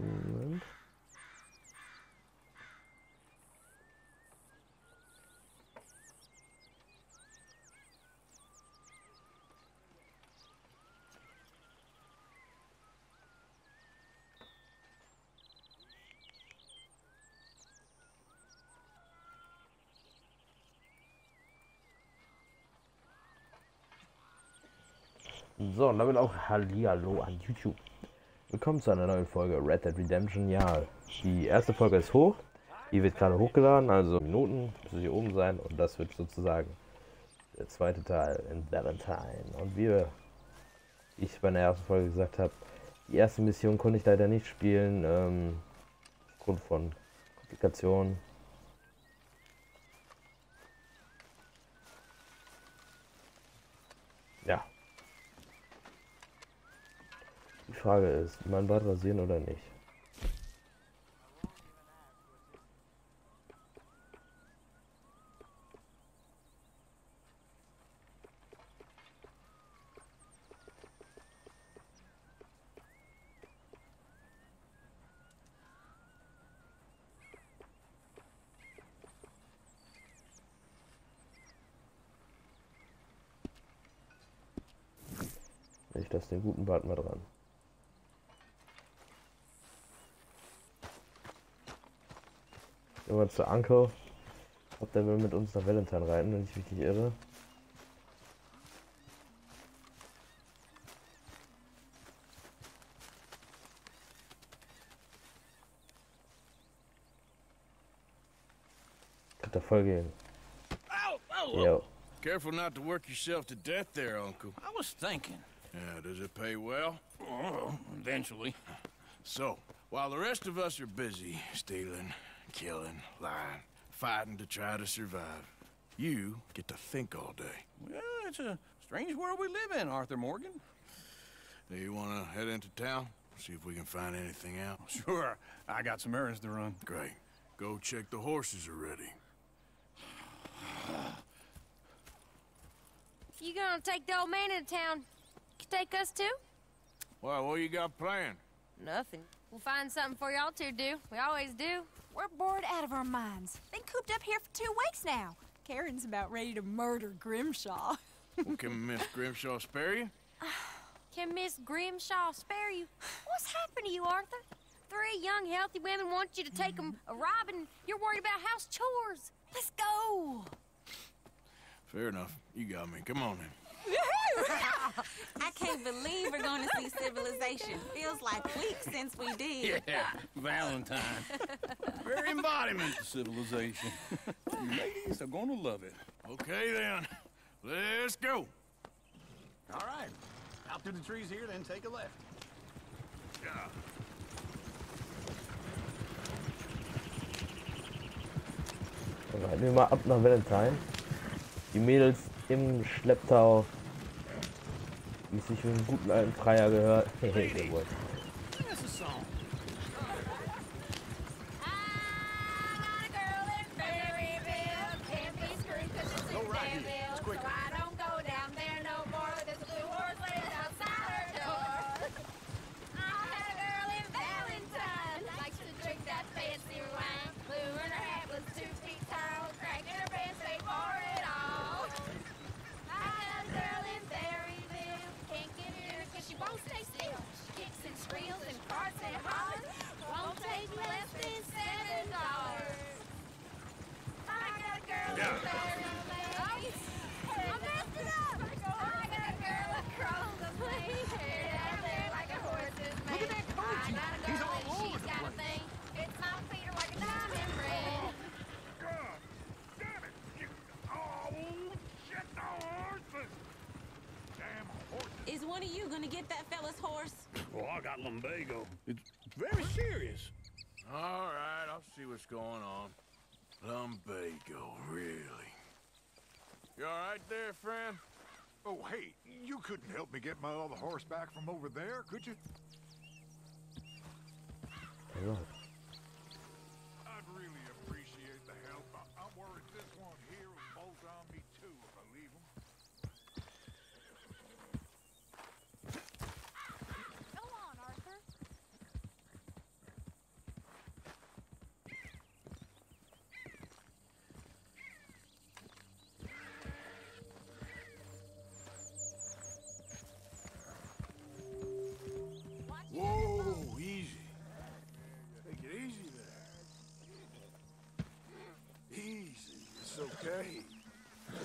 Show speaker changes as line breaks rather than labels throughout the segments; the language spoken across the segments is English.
Moment. So, und damit auch Hallihallo an YouTube. Willkommen zu einer neuen Folge Red Dead Redemption. Ja, die erste Folge ist hoch. Die wird gerade hochgeladen, also Minuten müssen hier oben sein. Und das wird sozusagen der zweite Teil in Valentine. Und wie ich bei der ersten Folge gesagt habe, die erste Mission konnte ich leider nicht spielen, aufgrund von Komplikationen. Ja. Die Frage ist, mein Bart rasieren oder nicht? Ich lasse den guten Bart mal dran. Irgendwann zu Uncle. Ich glaube, der will mit uns nach Valentine reiten, wenn ich mich nicht irre. Kann da voll gehen. Jo.
Careful not to work yourself to death there, Uncle.
I was thinking.
Yeah, does it pay well?
Oh, eventually.
So, while the rest of us are busy stealing, killing, lying, fighting to try to survive, you get to think all day.
Well, it's a strange world we live in, Arthur Morgan.
Do you want to head into town? See if we can find anything out?
Sure, I got some errands to run.
Great. Go check the horses are ready.
You gonna take the old man into town? You take us too?
Well, what you got planned?
Nothing. We'll find something for y'all to do. We always do.
We're bored out of our minds. Been cooped up here for 2 weeks now. Karen's about ready to murder Grimshaw.
Well, can Miss Grimshaw spare you?
Can Miss Grimshaw spare you? What's happened to you, Arthur? 3 young, healthy women want you to take them a robbing. You're worried about house chores. Let's go.
Fair enough. You got me. Come on then.
I can't believe we're going to see civilization. Feels like weeks since we did.
Yeah, Valentine. Very embodiment of civilization. You ladies are gonna love it.
Okay then. Let's go.
All right. Out through the trees here, then take a left.
Yeah.
Dann reiten wir mal ab nach Valentine. Die Mädels im Schlepptau, wie es sich für einen guten alten Freier gehört. Hehe, jawohl.
That's a song.
Is one of you gonna get that fella's horse?
Well, I got lumbago. It's very serious.
All right, I'll see what's going on. Lumbago, really? You all right there, friend?
Oh, hey, you couldn't help me get my other horse back from over there, could you?
Ja.
I'd really appreciate the help. I'm worried this one here will bolt on me too if I leave him.
Go on, Arthur.
okay. Easy there.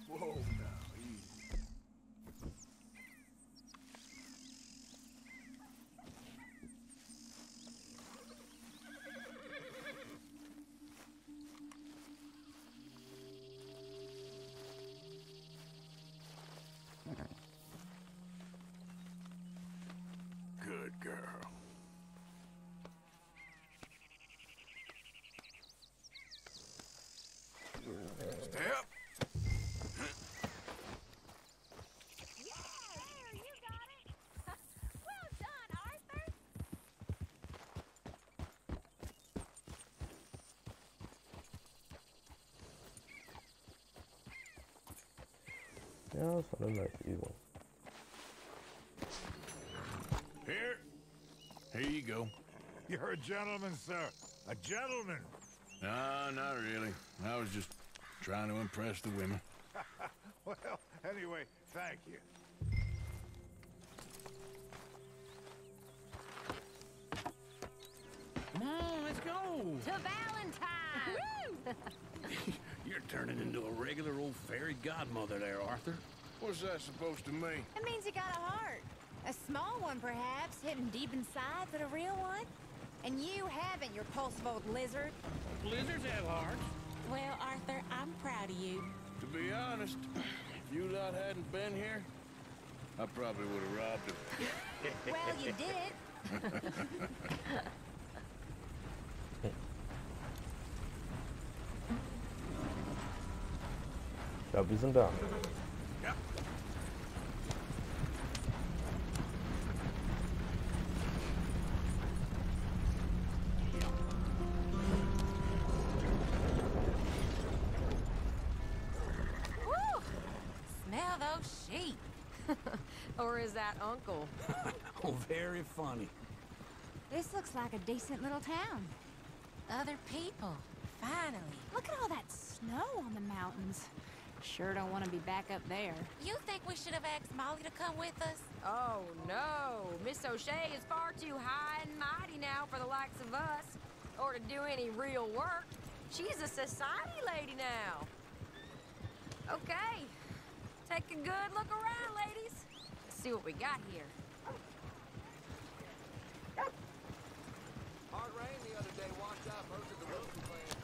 Whoa, now, easy. Good girl. Step.
Yeah, there, you got it. Well done, Arthur.
Ja, das war eine nice Übung.
Here you go.
You're a gentleman, sir. A gentleman.
No, not really. I was just trying to impress the women.
Well, anyway, thank you.
Come on, let's go.
To Valentine.
You're turning into a regular old fairy godmother there, Arthur.
What's that supposed to mean?
It means you got a heart. A small one, perhaps, hidden deep inside, but a real one. And you haven't, you repulsive old lizard.
Blizzards have hearts.
Well, Arthur, I'm proud of you.
To be honest, if you lot hadn't been here, I probably would have robbed him.
Well, you did.
Ich glaube, wir sind da.
Ja.
Woo! Smell those sheep.
Or is that Uncle?
Oh, very funny.
This looks like a decent little town.
Other people. Finally.
Look at all that snow on the mountains. Sure don't want to be back up there.
You think we should have asked Molly to come with us?
Oh, no. Miss O'Shea is far too high and mighty now for the likes of us, or to do any real work. She's a society lady now. Okay. Take a good look around, ladies. Let's see what we got here.
Hard rain the other day washed out most of the roads we planned.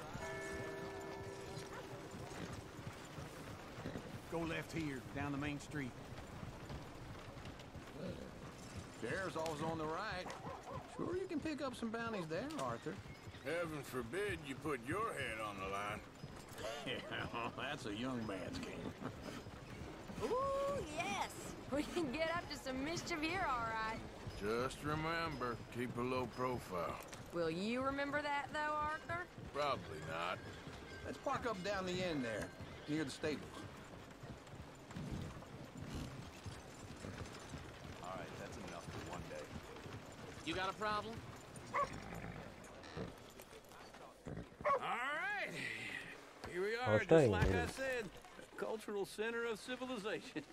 Go left here, down the main street.
Sheriff's always on the right. Sure you can pick up some bounties there, Arthur.
Heaven forbid you put your head on the line.
Yeah, that's a young man's game.
Ooh, yes. We can get up to some mischief here, all right.
Just remember, keep a low profile.
Will you remember that, though, Arthur?
Probably not.
Let's park up down the end there, near the stables. All right, that's enough for one day. You got a problem?
All right. Here we
Oh,
are, just
dang,
like I
yeah.
said. The cultural center of civilization.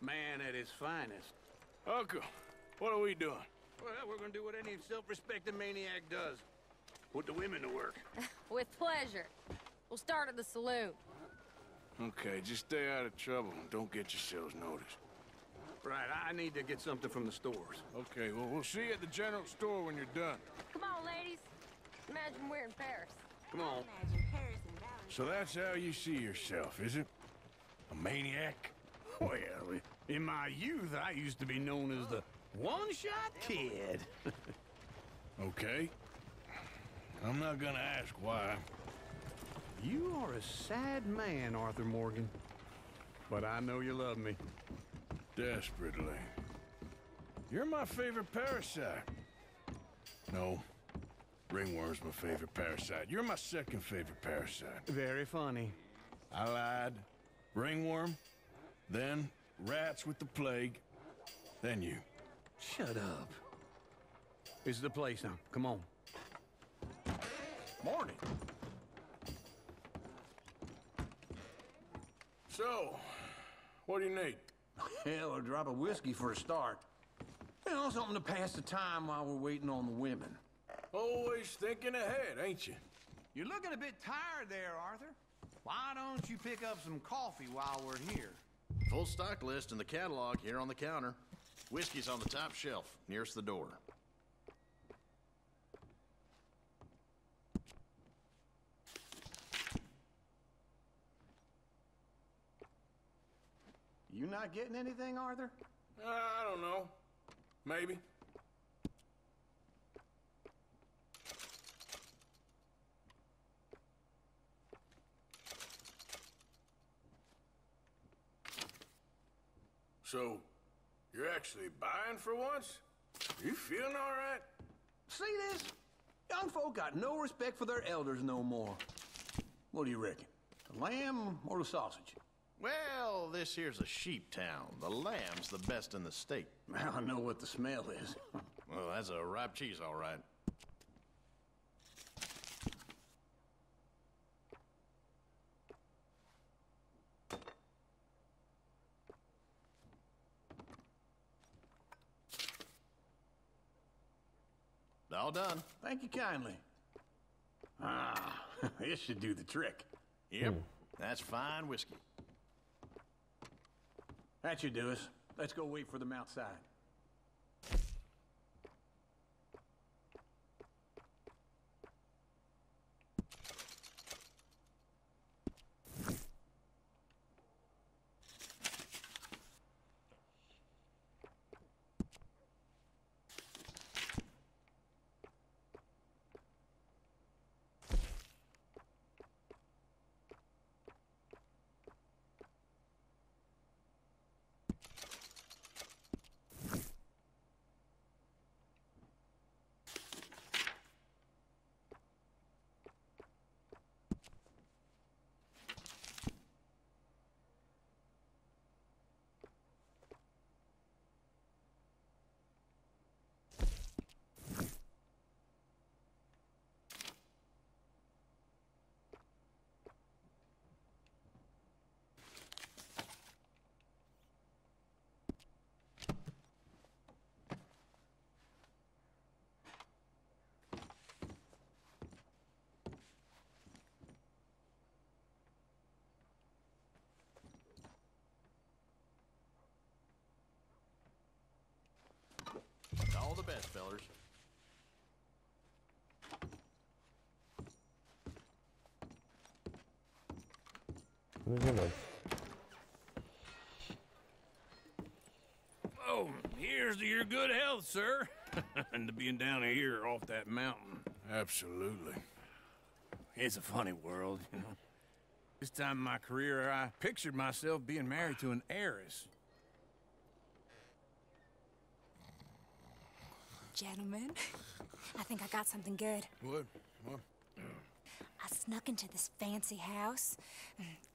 Man at his finest.
Uncle, what are we doing?
Well, we're gonna do what any self-respecting maniac does. Put the women to work.
With pleasure. We'll start at the saloon.
Okay, just stay out of trouble and don't get yourselves noticed.
Right, I need to get something from the stores.
Okay, well, we'll see you at the general store when you're done.
Come on, ladies. Imagine we're in Paris.
Come on.
Imagine Paris and Valentine.
So that's how you see yourself, is it? A maniac?
Well, in my youth, I used to be known as the one-shot kid.
Okay. I'm not gonna ask why.
You are a sad man, Arthur Morgan. But I know you love me.
Desperately. You're my favorite parasite. No. Ringworm's my favorite parasite. You're my second favorite parasite.
Very funny.
I lied. Ringworm, then rats with the plague, then you.
Shut up. This is the place now. Come on.
Morning.
So, what do you need?
Hell, a drop of whiskey for a start. You know, something to pass the time while we're waiting on the women.
Always thinking ahead, ain't you?
You're looking a bit tired there, Arthur. Why don't you pick up some coffee while we're here?
Full stock list in the catalog here on the counter. Whiskey's on the top shelf, nearest the door.
You not getting anything, Arthur?
I don't know. Maybe. So, you're actually buying for once? You feeling all right?
See this? Young folk got no respect for their elders no more. What do you reckon? The lamb or the sausage?
Well, this here's a sheep town. The lamb's the best in the state.
Now I know what the smell is.
Well, that's a ripe cheese, all right. All done.
Thank you kindly. Ah, this should do the trick.
Yep, that's fine whiskey.
That should do us. Let's go wait for them outside.
All the best, fellers.
Oh, here's to your good health, sir. And to being down here off that mountain.
Absolutely.
It's a funny world, you know. This time in my career, I pictured myself being married to an heiress.
Gentlemen, I think I got something good.
What?
I snuck into this fancy house,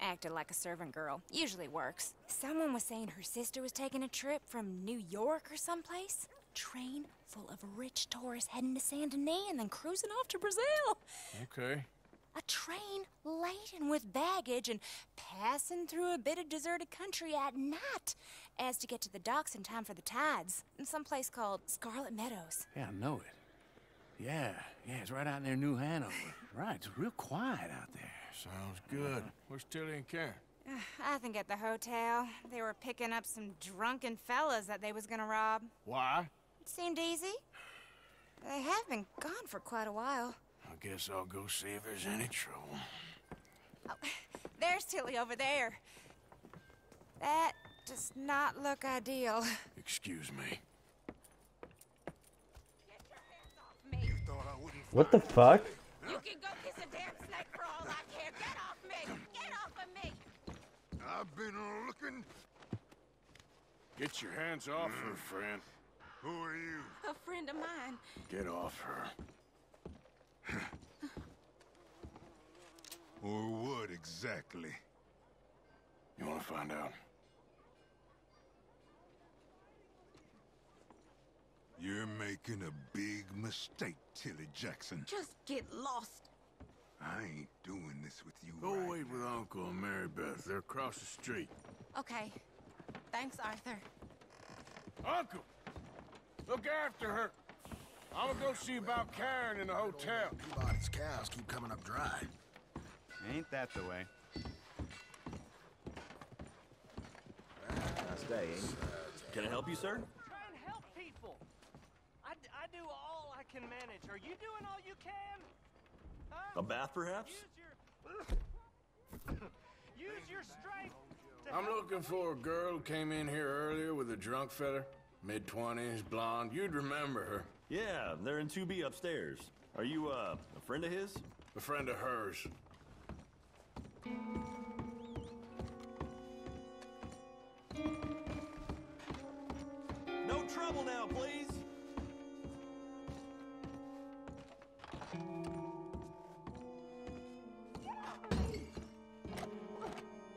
acted like a servant girl. Usually works. Someone was saying her sister was taking a trip from New York or someplace. Train full of rich tourists heading to Saint Denis and then cruising off to Brazil.
Okay.
A train laden with baggage and passing through a bit of deserted country at night as to get to the docks in time for the tides in some place called Scarlet Meadows.
Yeah, I know it. Yeah, it's right out near New Hanover. Right, it's real quiet out there.
Sounds good. Where's Tilly and Karen?
I think at the hotel. They were picking up some drunken fellas that they was gonna rob.
Why?
It seemed easy. They have been gone for quite a while.
I guess I'll go see if there's any trouble.
Oh, there's Tilly over there. That does not look ideal.
Excuse me.
Get your hands off me.
You thought I wouldn't
What the fuck?
You can go kiss a damn snake for all I care. Get off me! Get off of me!
I've been looking.
Get your hands off her, friend.
Who are you?
A friend of mine.
Get off her.
Or what exactly?
You want to find out?
You're making a big mistake, Tilly Jackson.
Just get lost.
I ain't doing this with you
Go
right
wait with
now.
Uncle and Mary Beth. They're across the street.
Okay. Thanks, Arthur.
Uncle! Look after her! I'm gonna go see about Karen in the hotel.
Peabody's cows keep coming up dry.
Ain't that the way?
Nice day, ain't it? Can I help you, sir?
Try and help people. I do all I can manage. Are you doing all you can? Huh?
A bath, perhaps?
Use your strength.
I'm looking for a girl who came in here earlier with a drunk fella. Mid-20s, blonde. You'd remember her.
Yeah, they're in 2B upstairs. Are you, a friend of his?
A friend of hers.
No trouble now, please.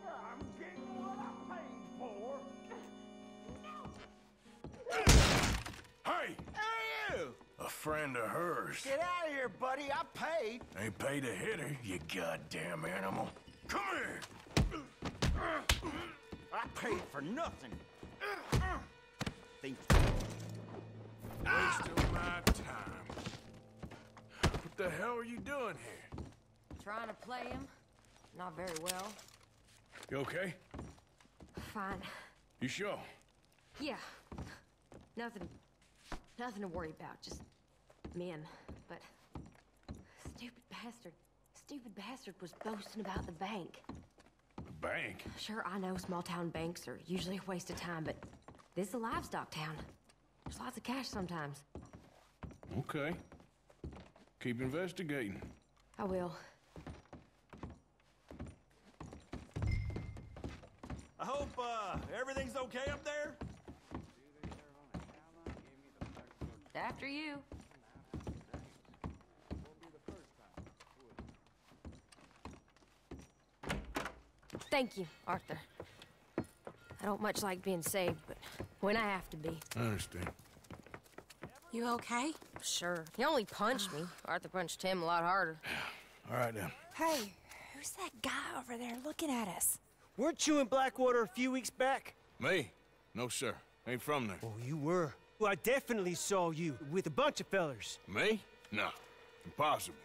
I'm getting what I paid for.
Hey!
Hey, you!
A friend of hers.
Get out of here, buddy. I paid.
Ain't paid to hit her, you goddamn animal. Come here!
I paid for nothing. Think
Wasting my time. What the hell are you doing here?
Trying to play him. Not very well.
You okay?
Fine.
You sure?
Yeah. Nothing to worry about. Just men. But stupid bastard was boasting about the bank.
The bank?
Sure, I know small town banks are usually a waste of time, but this is a livestock town. There's lots of cash sometimes.
Okay. Keep investigating.
I will.
I hope, everything's okay up there?
After you. Thank you, Arthur. I don't much like being saved, but when I have to be.
I understand.
You okay?
Sure. He only punched me. Arthur punched him a lot harder.
All right, then.
Hey, who's that guy over there looking at us?
Weren't you in Blackwater a few weeks back?
Me? No, sir. Ain't from there.
Oh, you were. Well, I definitely saw you with a bunch of fellers.
Me? No. Impossible.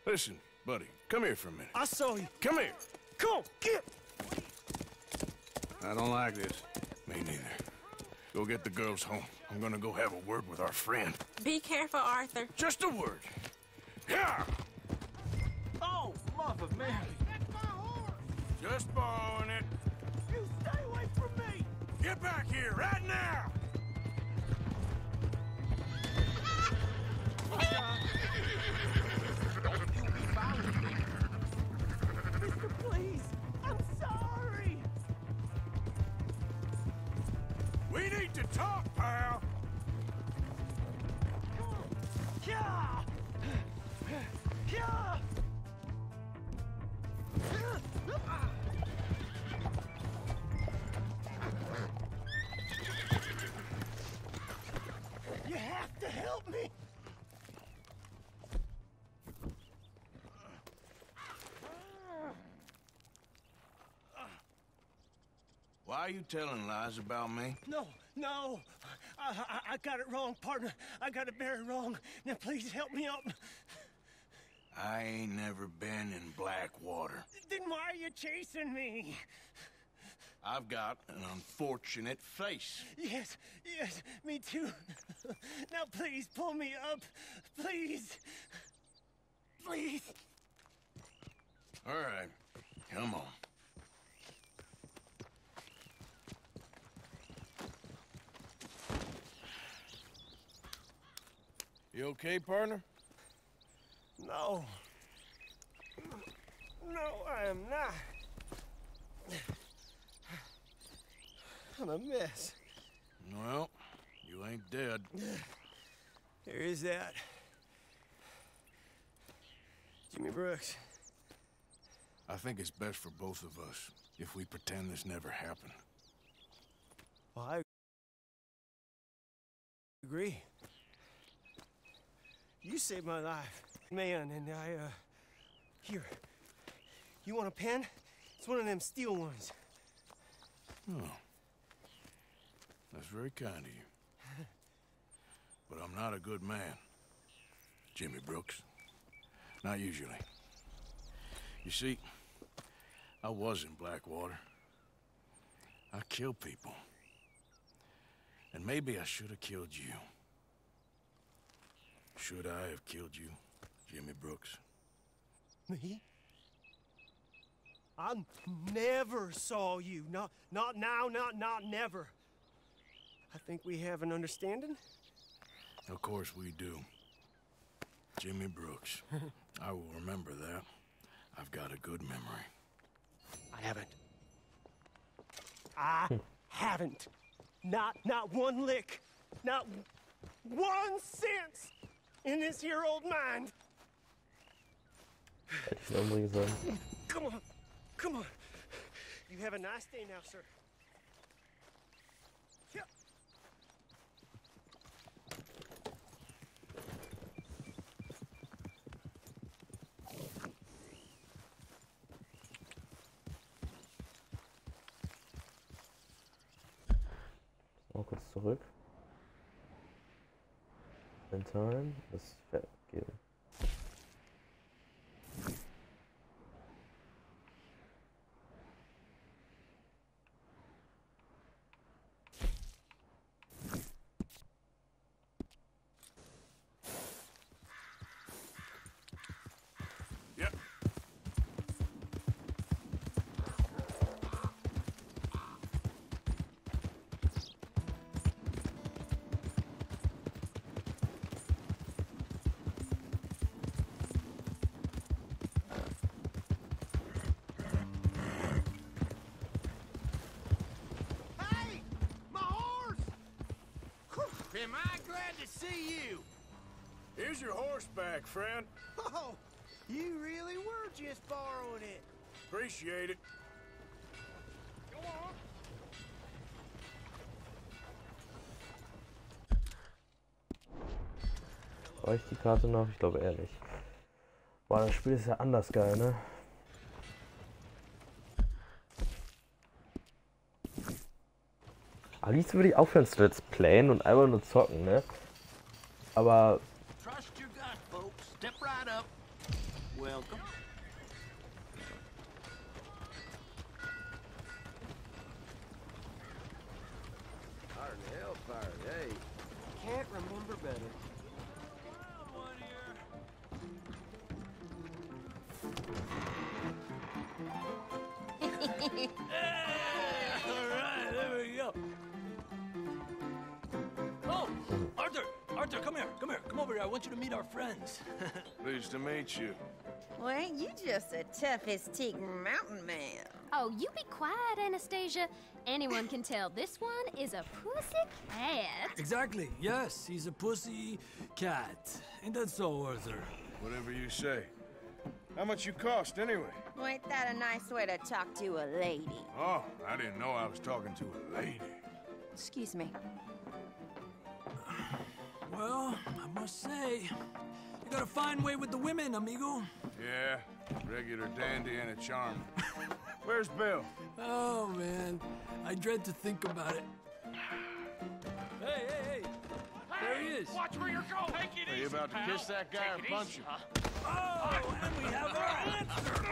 Listen, buddy, come here for a minute.
I saw you.
Come here.
Come on, get!
I don't like this. Me neither. Go get the girls home. I'm gonna go have a word with our friend.
Be careful, Arthur.
Just a word. Yeah!
Oh, mother Mary! That's my horse!
Just borrowing it.
You stay away from me!
Get back here right now!
Mister, please! I'm sorry!
We need to talk, pal!
Yeah! Yeah! You have to help me!
Why are you telling lies about me?
No! I got it wrong, partner. I got it very wrong. Now please help me up.
I ain't never been in Blackwater.
Then why are you chasing me?
I've got an unfortunate face.
Yes, me too. Now please pull me up. Please. Please.
All right, come on. You okay, partner?
No. No, I am not. I'm a mess.
Well, you ain't dead.
There is that. Jimmy Brooks.
I think it's best for both of us if we pretend this never happened.
Well, I agree. You saved my life, man, and here. You want a pen? It's one of them steel ones.
Oh. That's very kind of you. But I'm not a good man. Jimmy Brooks. Not usually. You see, I was in Blackwater. I killed people. And maybe I should have killed you. Should I have killed you, Jimmy Brooks?
Me? I never saw you. Not now, not never. I think we have an understanding.
Of course we do. Jimmy Brooks. I will remember that. I've got a good memory.
I haven't. Not one lick. Not 1 cent in this here old mind. Come on. You have a nice day now, sir. Yeah.
Mal kurz zurück. In time, das Fett geben.
Am I glad to see you? Here's your horseback, friend.
Oh, you really were just borrowing it.
Appreciate it.
Go on.
Brauche ich die Karte noch? Ich glaube eher nicht. Boah, das Spiel ist ja anders geil, ne? Am liebsten würde ich aufhören zu Let's Playen und einfach nur zocken, ne? Aber...
Trust your gut, folks. Step right up. Welcome.
Fire in hellfire, hey.
Can't remember better.
Alright, there we go. Oh, Arthur, come here, come over here. I want you to meet our friends.
Pleased to meet you.
Well, ain't you just the toughest teak mountain man?
Oh, you be quiet, Anastasia. Anyone can tell this one is a pussy cat.
Exactly, yes, he's a pussy cat. Ain't that so, Arthur?
Whatever you say. How much you cost, anyway?
Well, ain't that a nice way to talk to a lady?
Oh, I didn't know I was talking to a lady.
Excuse me.
Well, I must say, you got a fine way with the women, amigo.
Yeah, regular dandy and a charmer. Where's Bill?
Oh, man, I dread to think about it. Hey! There he is.
Watch where you're going. Take it
Are you about to kiss that guy or punch him?
Oh, and we have our answer.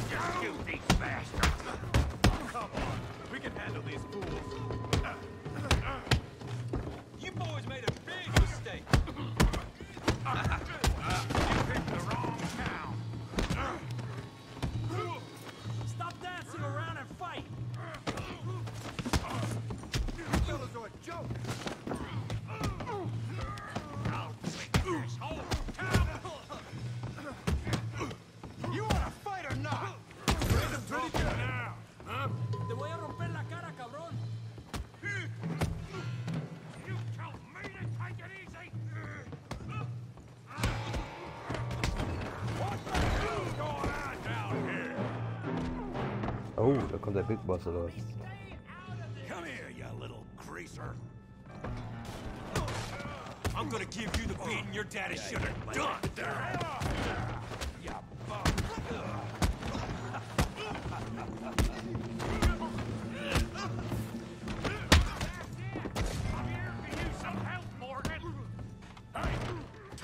Just shoot these bastards. Come on, we can handle these fools. You boys made a big mistake. You picked the wrong town.
Stop dancing around and fight.
You fellas are a joke. I'll take this whole town. You want to fight or not? Bring them pretty good now, huh?
Te voy a romper la cara, cabrón.
You tell me to take it easy. What the hell's going on down here?
Oh, da kommt der Big Boss oder was?
Come here, you little greaser. I'm gonna give you the beating your daddy should have done. You bum.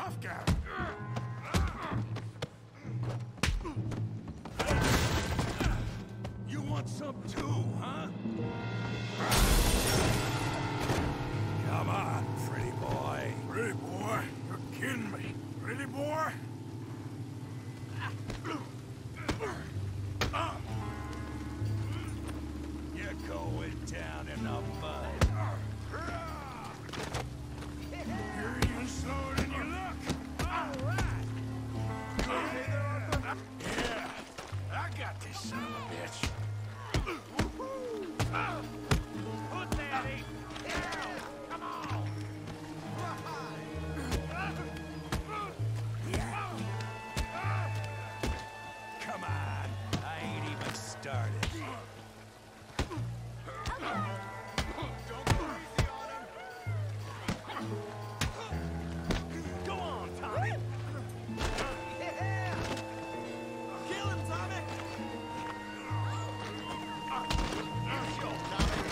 tough guy. You want some too, huh? Come on, pretty boy. Pretty boy? You're kidding me. Pretty boy? You're going down in the mud. You're even slower than you look. All right. Yeah, I got this son of a bitch. Put that eight down. Come on. Come on. I ain't even started. Go on, Tommy. Yeah. Kill him, Tommy. Here's your Tommy.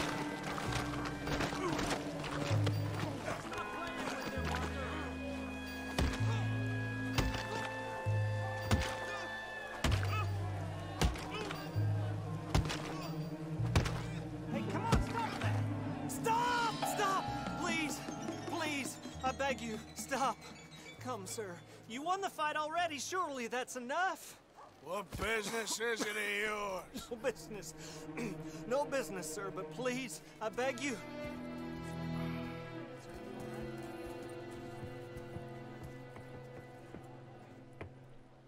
Hey, come on, stop that! Stop! Stop! Please! Please! I beg you, stop. Come, sir. You won the fight already. Surely that's enough.
What business is it of yours?
No business. No business, sir, but please, I beg you.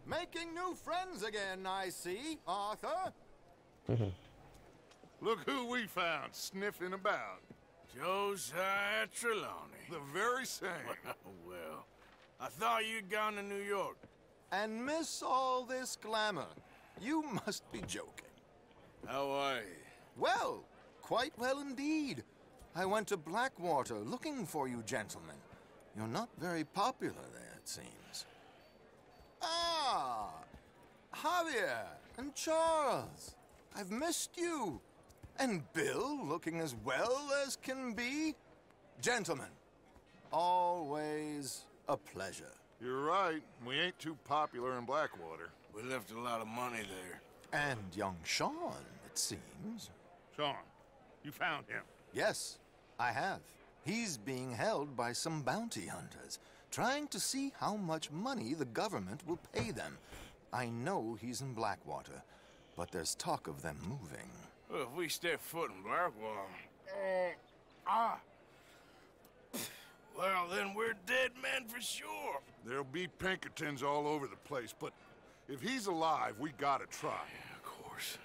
Making new friends again, I see, Arthur.
Look who we found sniffing about.
Josiah Trelawney.
The very same.
Well, I thought you'd gone to New York.
And miss all this glamour. You must be joking.
How are you?
Well, quite well indeed. I went to Blackwater looking for you gentlemen. You're not very popular there, it seems. Ah! Javier and Charles. I've missed you. And Bill looking as well as can be. Gentlemen, always a pleasure.
You're right. We ain't too popular in Blackwater.
We left a lot of money there.
And young Sean, it seems.
Sean, you found him?
Yes, I have. He's being held by some bounty hunters, trying to see how much money the government will pay them. I know he's in Blackwater, but there's talk of them moving.
Well, if we step foot in Blackwater... well, then we're dead men for sure.
There'll be Pinkertons all over the place, but if he's alive, we gotta try.
Yeah, of course.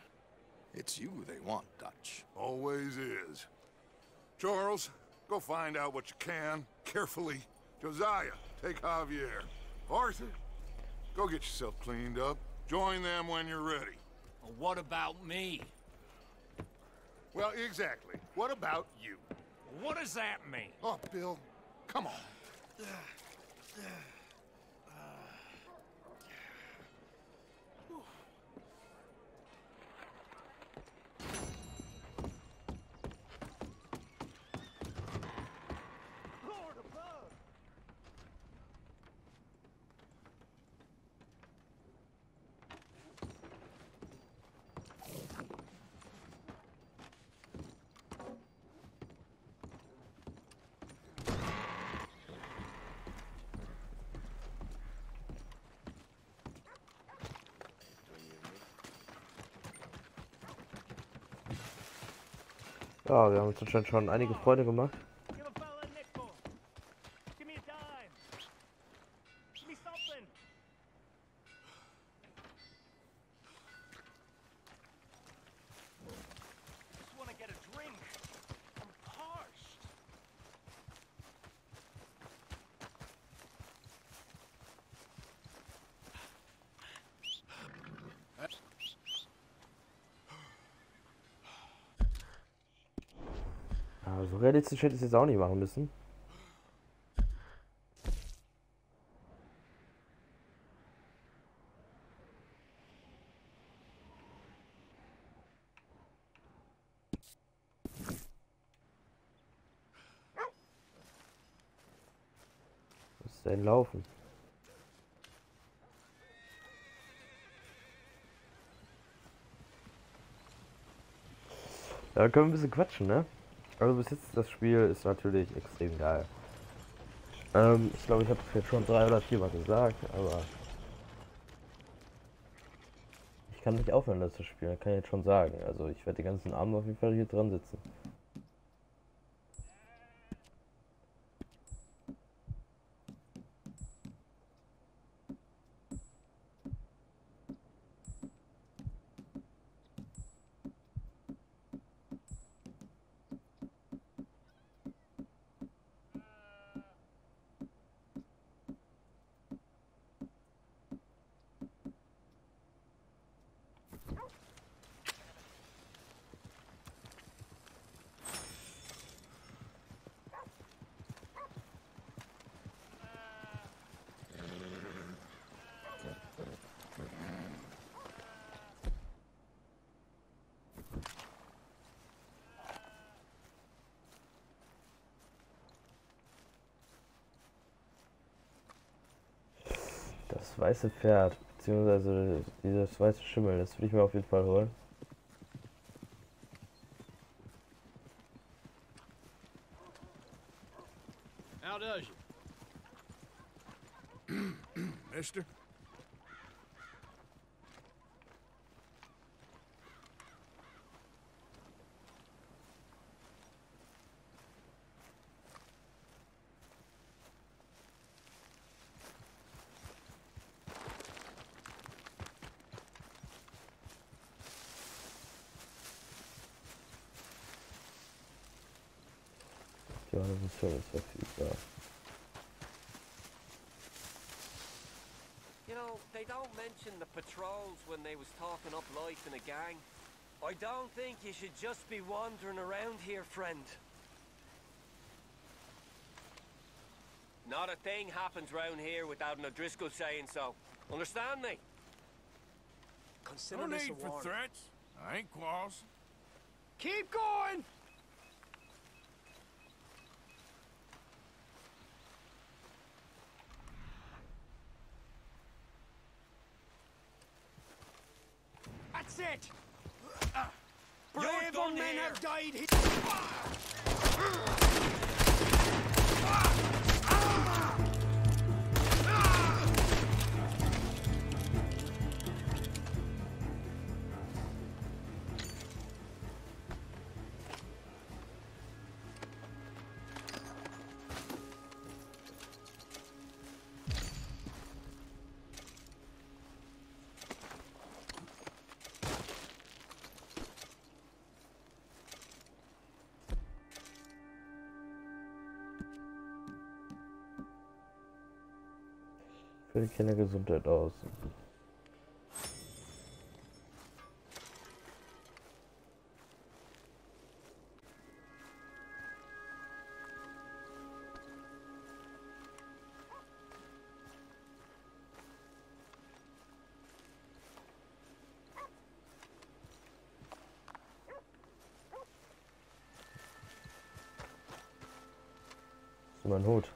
It's you they want, Dutch.
Always is. Charles, go find out what you can, carefully. Josiah, take Javier. Arthur, go get yourself cleaned up. Join them when you're ready.
Well, what about me?
Well, exactly. What about you?
What does that mean?
Oh, Bill, come on.
Ja, wir haben uns anscheinend schon einige Freunde gemacht. Also realistisch hätte ich es jetzt auch nicht machen müssen. Was ist denn laufen? Da können wir ein bisschen quatschen, ne? Also bis jetzt das Spiel ist natürlich extrem geil. Ich glaube, ich habe es jetzt schon 3 oder 4 Mal gesagt, aber ich kann nicht aufhören, das zu spielen, kann ich jetzt schon sagen. Also ich werde den ganzen Abend auf jeden Fall hier dran sitzen. Das weiße Pferd, beziehungsweise dieses weiße Schimmel, das will ich mir auf jeden Fall holen.
How does you? Mister?
Ja, das ist schon verfügbar.
You know, they don't mention the patrols when they was talking up life in a gang. I don't think you should just be wandering around here, friend. Not a thing happens round here without an O'Driscoll saying so. Understand me?
No need for threats. I ain't quarrelsome.
Keep going!
That's it!
Brave
Your
men
have died here!
Für die Kinder Gesundheit aus. Das ist mein Hut.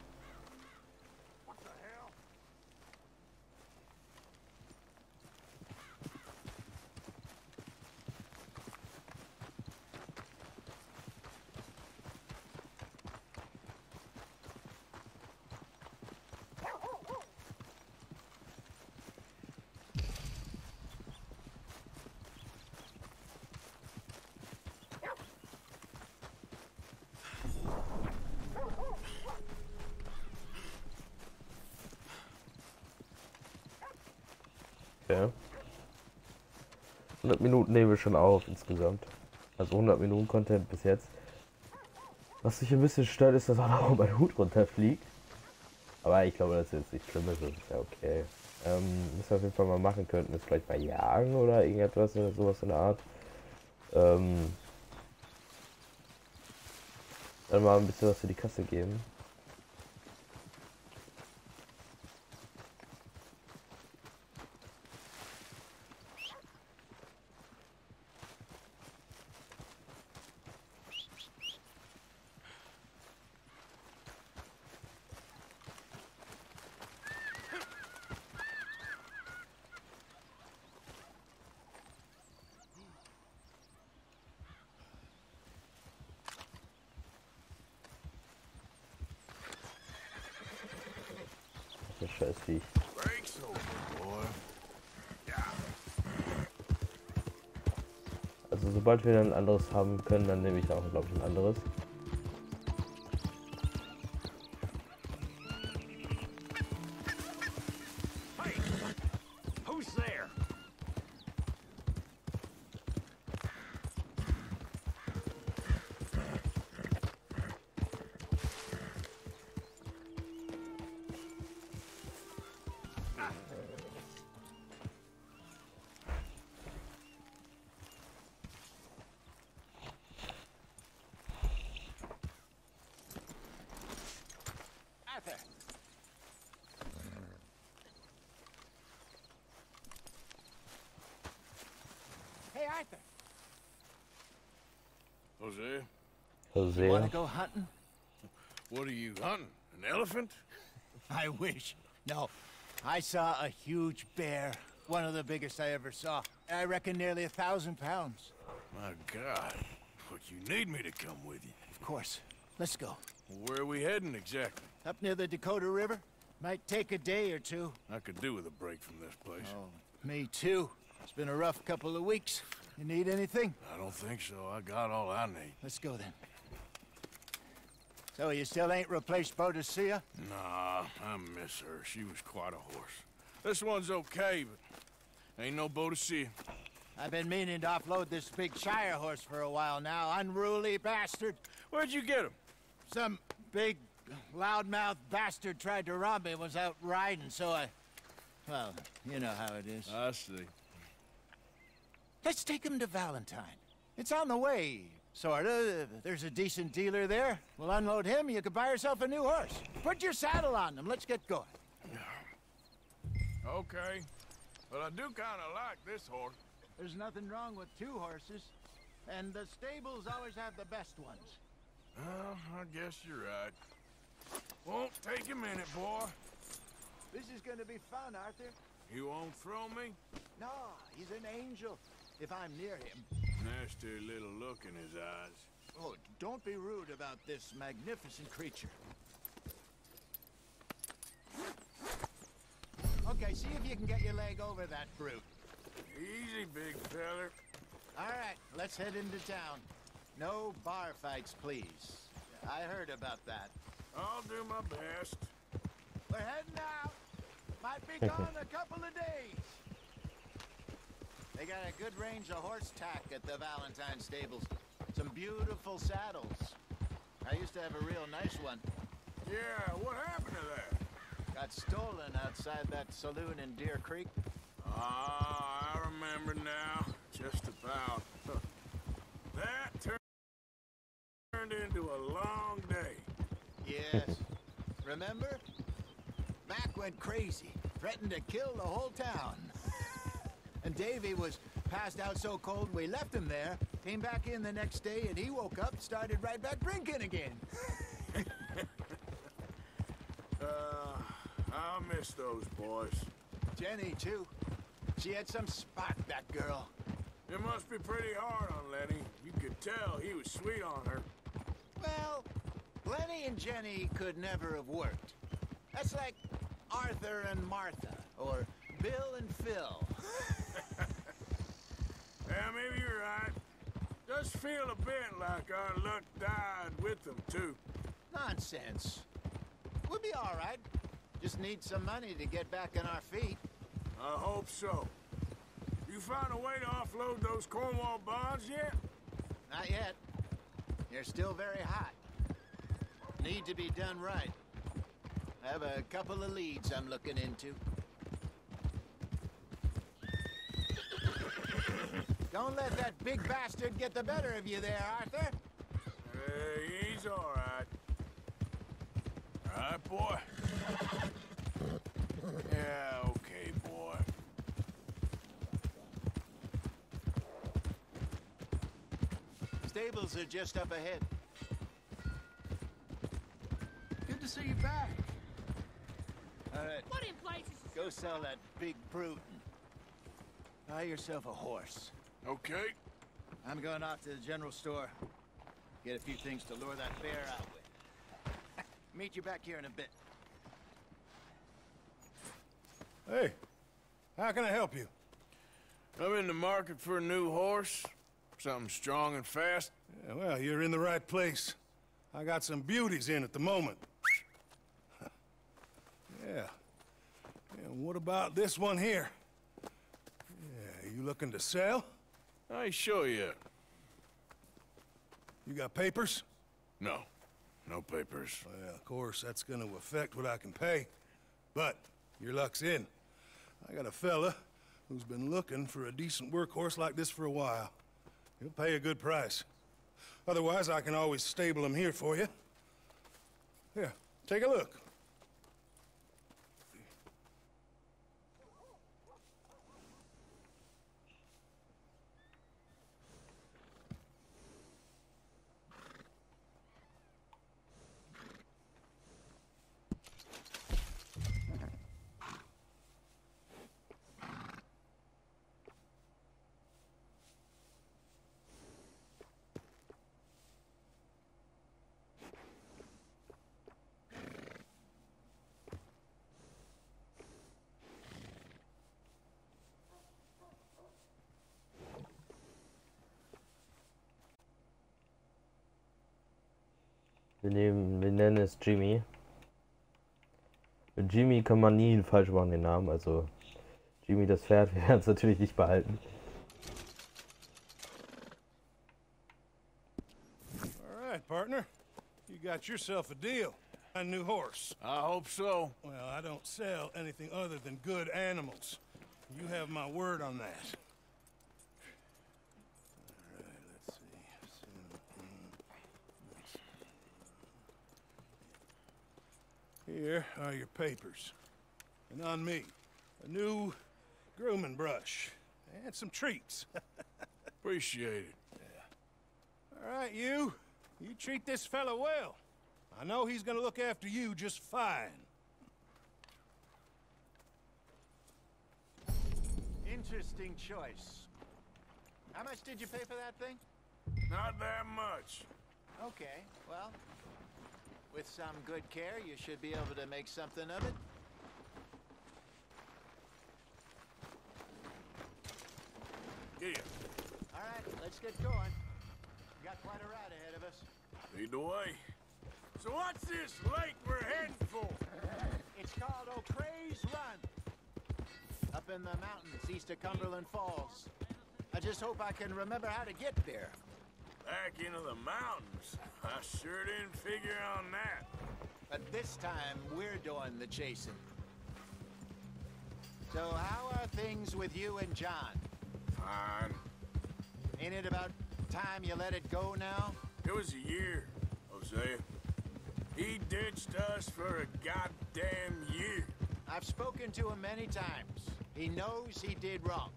Okay. 100 Minuten nehmen wir schon auf insgesamt. Also 100 Minuten Content bis jetzt. Was mich ein bisschen stört, ist, dass auch noch mein Hut runterfliegt. Aber ich glaube, das ist jetzt nicht schlimm, das ist ja okay. Was wir auf jeden Fall mal machen könnten, ist vielleicht bei Jagen oder irgendetwas oder sowas in der Art. Dann mal ein bisschen was für die Kasse geben. Das Scheißviech.
Breaks over, boy.
Also sobald wir ein anderes haben können, dann nehme ich auch, glaube ich, ein anderes.
Hey, who's there?
Arthur. Hey, Arthur.
Jose?
Jose.
Want to go hunting?
What are you hunting? An elephant?
I wish. No. I saw a huge bear. One of the biggest I ever saw. I reckon nearly 1,000 pounds.
My God. But you need me to come with you.
Of course. Let's go.
Where are we heading exactly?
Up near the Dakota River. Might take a day or two.
I could do with a break from this place.
Oh, me too. It's been a rough couple of weeks. You need anything?
I don't think so. I got all I need.
Let's go then. So you still ain't replaced Boadicea?
Nah, I miss her. She was quite a horse. This one's okay, but ain't no Boadicea.
I've been meaning to offload this big Shire horse for a while now. Unruly bastard.
Where'd you get him?
Some big, loudmouth bastard tried to rob me and was out riding, so I... Well, you know how it is.
I see.
Let's take him to Valentine. It's on the way, sorta. There's a decent dealer there. We'll unload him, you could buy yourself a new horse. Put your saddle on him, let's get going.
Okay. But I do kind of like this horse.
There's nothing wrong with two horses. And the stables always have the best ones.
Well, I guess you're right. Won't take a minute, boy.
This is gonna be fun, Arthur.
You won't throw me?
No, he's an angel. If I'm near him.
Nasty little look in his eyes.
Oh, don't be rude about this magnificent creature. Okay, see if you can get your leg over that brute.
Easy, big feller.
All right, let's head into town. No bar fights, please. I heard about that.
I'll do my best.
We're heading out. Might be gone a couple of days. They got a good range of horse tack at the Valentine stables. Some beautiful saddles. I used to have a real nice one.
Yeah, what happened to that?
Got stolen outside that saloon in Deer Creek.
Ah, I remember now. Just about. That turned into a long day.
Yes. Remember? Mac went crazy. Threatened to kill the whole town. And Davy was passed out so cold we left him there. Came back in the next day and he woke up, started right back drinking again.
I'll miss those boys.
Jenny, too. She had some spark, that girl.
It must be pretty hard on Lenny. You could tell he was sweet on her.
Well, Lenny and Jenny could never have worked. That's like Arthur and Martha, or Bill and Phil.
Yeah, maybe you're right. Does feel a bit like our luck died with them, too.
Nonsense. We'll be all right. Just need some money to get back on our feet.
I hope so. You found a way to offload those Cornwall bonds yet?
Not yet. They're still very hot. Need to be done right. I have a couple of leads I'm looking into. Don't let that big bastard get the better of you there, Arthur.
He's all right. All right, boy. Yeah, okay, boy.
Stables are just up ahead.
Good to see you back.
All right.
What in places?
Go sell that big brute. Buy yourself a horse.
Okay.
I'm going off to the general store. Get a few things to lure that bear out with. Meet you back here in a bit.
Hey, how can I help you? I'm in the market for a new horse. Something strong and fast. Yeah, well, you're in the right place. I got some beauties in at the moment. Yeah. And what about this one here? Yeah, you looking to sell? I show you. You got papers? No. No papers. Well, of course, that's gonna affect what I can pay. But your luck's in. I got a fella who's been looking for a decent workhorse like this for a while. He'll pay a good price. Otherwise, I can always stable him here for you. Here, take a look.
Wir nennen es Jimmy. Mit Jimmy kann man nie falsch machen, den Namen. Also Jimmy das Pferd, wir werden es natürlich nicht behalten.
All right, partner. You got yourself a deal. A new horse. I hope so. Well, I don't sell anything other than good animals. You have my word on that. Here are your papers. And on me, a new grooming brush and some treats. Appreciate it. Yeah. All right, you treat this fella well. I know he's gonna look after you just fine.
Interesting choice. How much did you pay for that thing?
Not that much.
Okay, well, with some good care, you should be able to make something of it.
Yeah.
All right, let's get going. We got quite a ride ahead of us.
Lead the way. So what's this lake we're heading for?
It's called O'Creagh's Run. Up in the mountains east of Cumberland Falls. I just hope I can remember how to get there.
Back into the mountains? I sure didn't figure on that.
But this time, we're doing the chasing. So how are things with you and John?
Fine.
Ain't it about time you let it go now?
It was a year, Hosea. He ditched us for a goddamn year.
I've spoken to him many times. He knows he did wrong.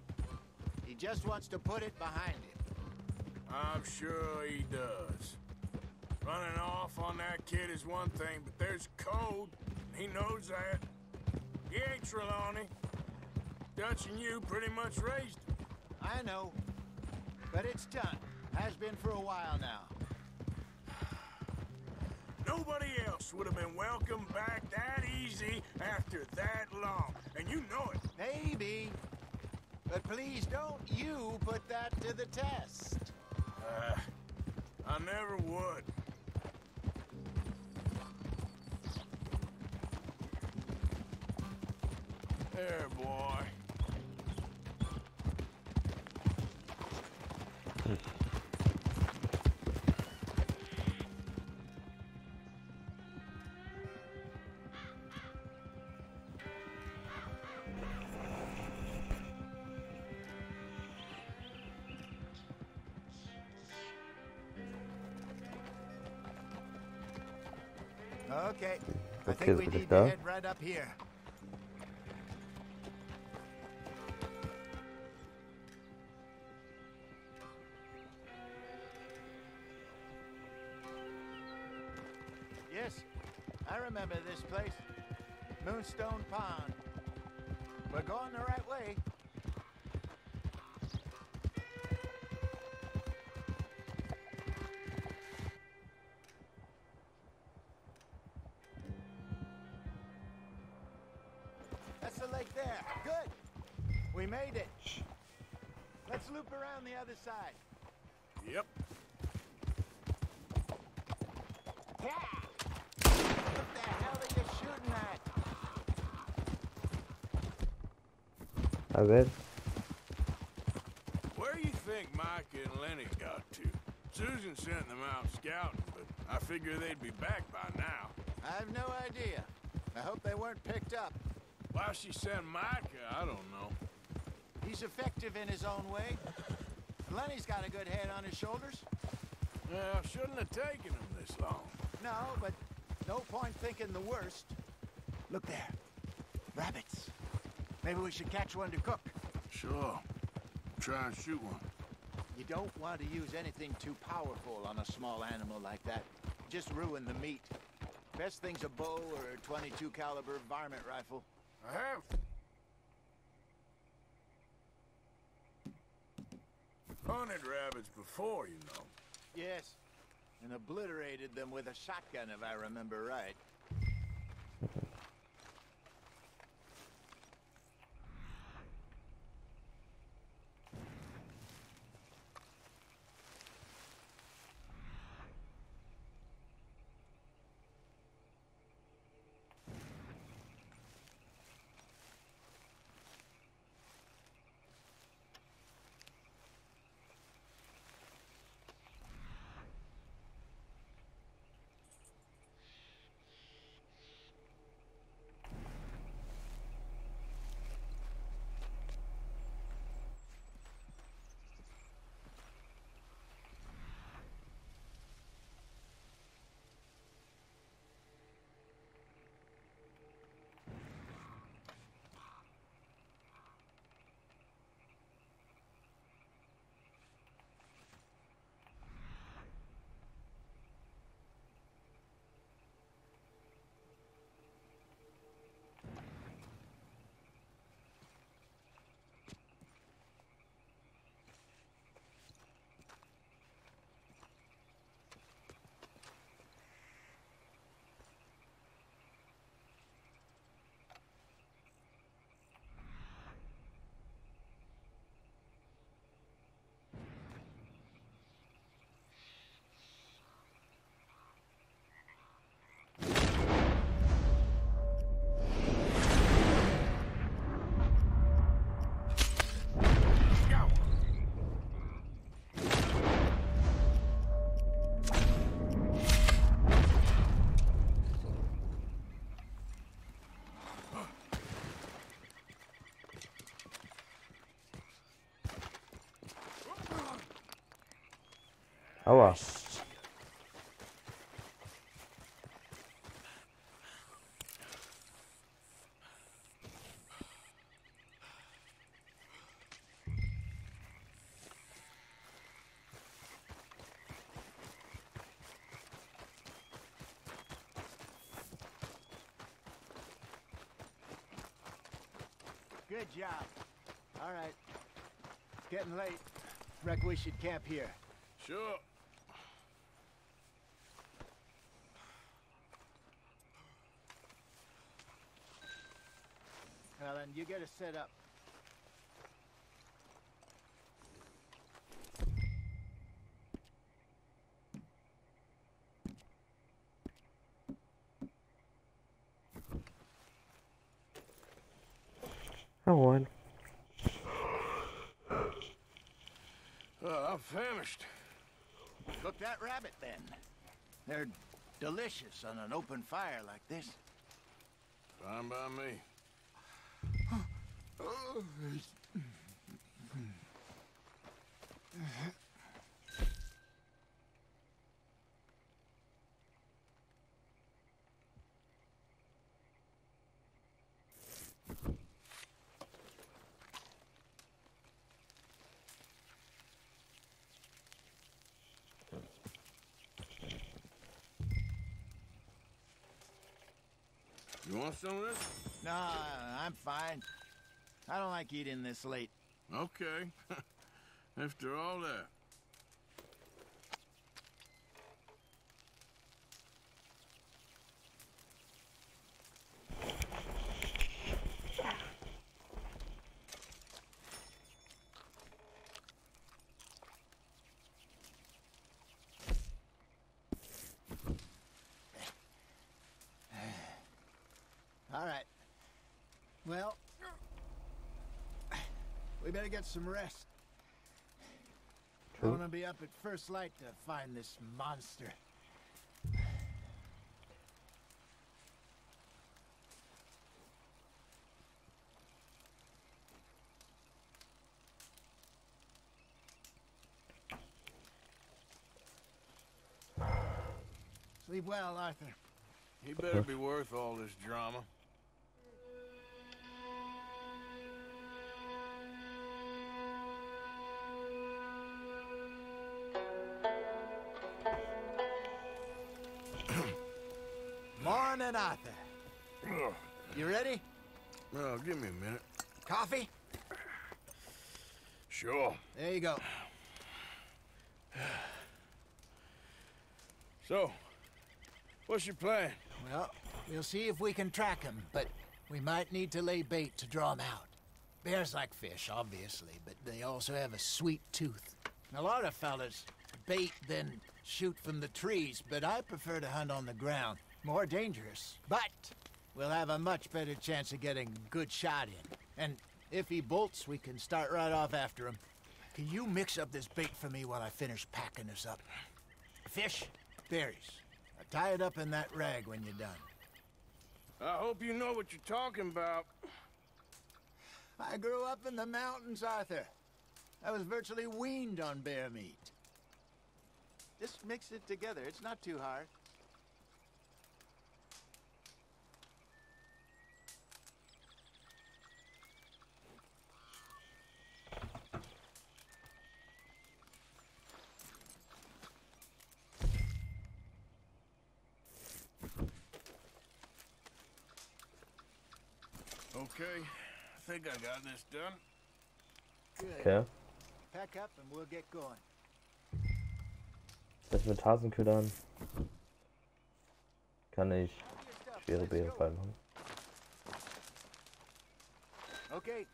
He just wants to put it behind him.
I'm sure he does. Running off on that kid is one thing, but there's code. He knows that. He ain't Trelawney. Dutch and you pretty much raised him.
I know. But it's done. Has been for a while now.
Nobody else would have been welcomed back that easy after that long. And you know it.
Maybe. But please don't you put that to the test.
I never would. There, boy.
Okay. I
Okay,
think we
so
need
da.
to head right up here. Yes, I remember this place. Moonstone Pond. We're going the right way. That's the lake there. Good. We made it. Let's loop around the other side.
Yep.
Yeah. What the hell are you shooting at?
A ver.
Where do you think Micah and Lenny got to? Susan sent them out scouting, but I figure they'd be back by now.
I have no idea. I hope they weren't picked up.
Why she sent Micah, I don't know.
He's effective in his own way. And Lenny's got a good head on his shoulders.
Well, shouldn't have taken him this long.
No, but no point thinking the worst. Look there. Rabbits. Maybe we should catch one to cook.
Sure. Try and shoot one.
You don't want to use anything too powerful on a small animal like that. Just ruin the meat. Best thing's a bow or a 22 caliber varmint rifle.
I have. Hunted rabbits before, you know.
Yes. And obliterated them with a shotgun, if I remember right.
Aua.
Good job. All right. It's getting late. Reckon we should camp here.
Sure.
Well, then you get us set up.
Oh, one.
I'm famished.
Cook that rabbit, then. They're delicious on an open fire like this.
Fine by me. You want some of this?
No, I'm fine. I don't like eating this late.
Okay. After all that.
We better get some rest.
True.
I want to be up at first light to find this monster. Sleep well, Arthur.
He better be worth all this drama.
Morning, Arthur. You ready?
Well, give me a minute.
Coffee?
Sure.
There you go.
So, what's your plan?
Well, we'll see if we can track him, but we might need to lay bait to draw him out. Bears like fish, obviously, but they also have a sweet tooth. A lot of fellas bait then shoot from the trees, but I prefer to hunt on the ground. More dangerous, but we'll have a much better chance of getting a good shot in. And if he bolts, we can start right off after him. Can you mix up this bait for me while I finish packing this up? Fish, berries. Tie it up in that rag when you're done.
I hope you know what you're talking about.
I grew up in the mountains, Arthur. I was virtually weaned on bear meat. Just mix it together. It's not too hard.
Okay, I think I got this done.
Good.
Okay.
Pack up and we'll get going.
Das mit Hasenködern kann ich schwere Beere fallen.
Okay,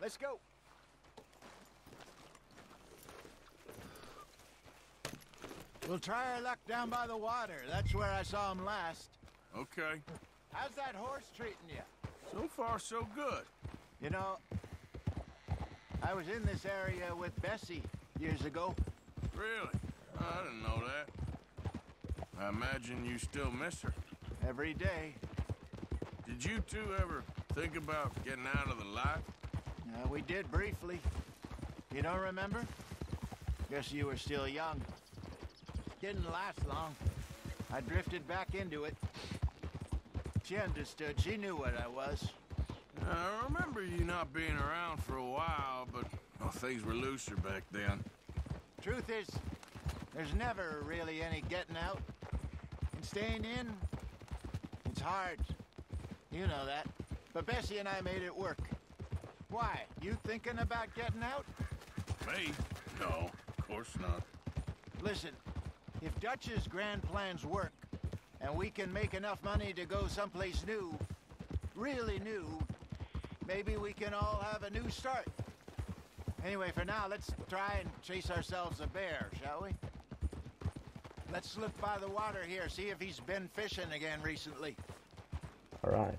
let's go. We'll try our luck down by the water. That's where I saw him last.
Okay.
How's that horse treating you?
So far, so good.
You know, I was in this area with Bessie years ago.
Really? I didn't know that. I imagine you still miss her.
Every day.
Did you two ever think about getting out of the life?
We did briefly. You don't remember? Guess you were still young. Didn't last long. I drifted back into it. She understood. She knew what I was.
I remember you not being around for a while, but well, things were looser back then.
Truth is, there's never really any getting out. And staying in, it's hard. You know that. But Bessie and I made it work. Why? You thinking about getting out?
Me? No, of course not.
Listen, if Dutch's grand plans work, and we can make enough money to go someplace new, really new, maybe we can all have a new start. Anyway, for now, let's try and chase ourselves a bear, shall we? Let's look by the water here, see if he's been fishing again recently.
All right.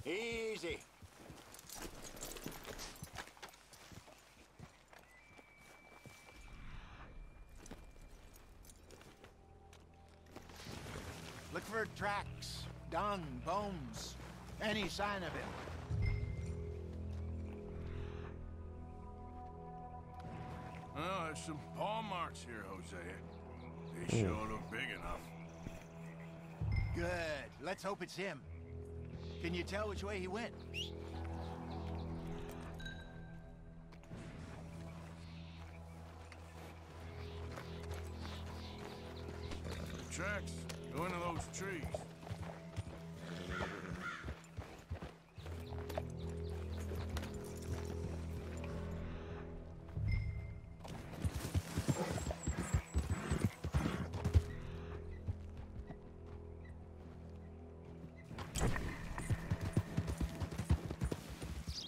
Easy. Look for tracks, dung, bones, any sign of him.
Well, there's some paw marks here, Hosea. They sure look big enough.
Good. Let's hope it's him. Can you tell which way he went?
The tracks go into those trees.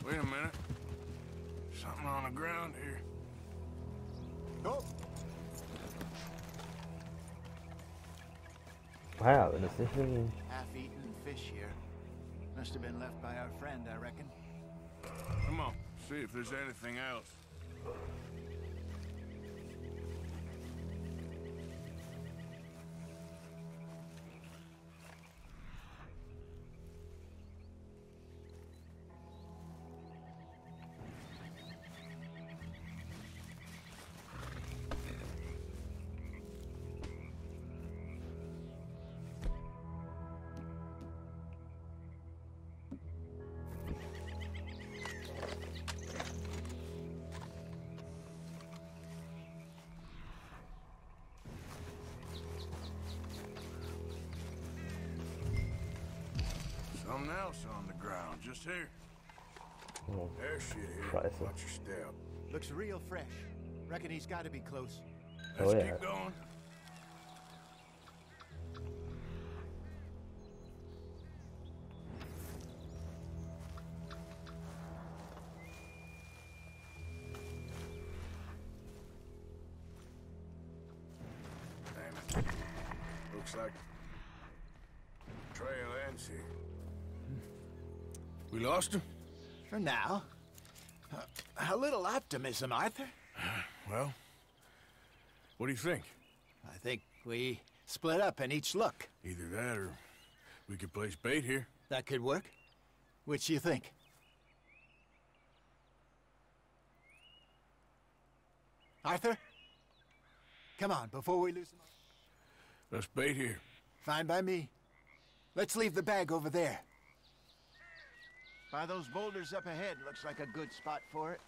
Wait a minute. Something on the ground here.
Oh.
Ja, wenn es nicht irgendwie...
Half-eaten fish here. Must have been left by our friend, I reckon.
Come on, see if there's anything else. Something else on the ground, just here.
Oh,
There's shit here.
Scheiße.
Watch your step.
Looks real fresh. Reckon he's got to be close.
Let's
Oh, yeah.
keep going. Damn it. Looks like trail ends here. We lost him?
For now. A little optimism, Arthur.
Well, what do you think?
I think we split up and each look.
Either that or we could place bait here.
That could work. Which you think? Arthur? Come on, before we lose them all.
Let's bait here.
Fine by me. Let's leave the bag over there. By those boulders up ahead, looks like a good spot for it.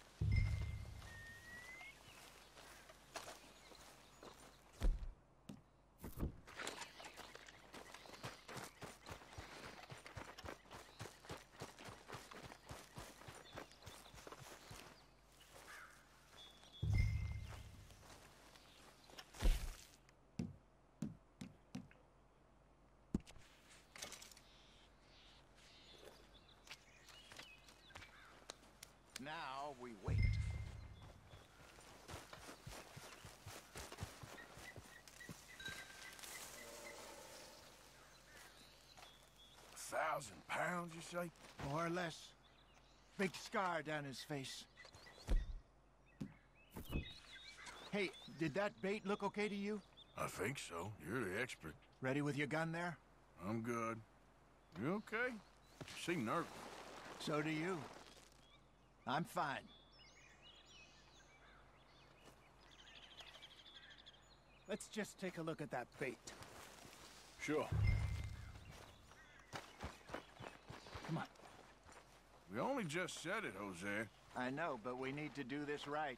Now we wait.
£1,000, you say?
More or less. Big scar down his face. Hey, did that bait look okay to you?
I think so. You're the expert.
Ready with your gun there?
I'm good. You okay? You seem nervous.
So do you. I'm fine. Let's just take a look at that bait.
Sure.
Come on.
We only just said it, Jose.
I know, but we need to do this right.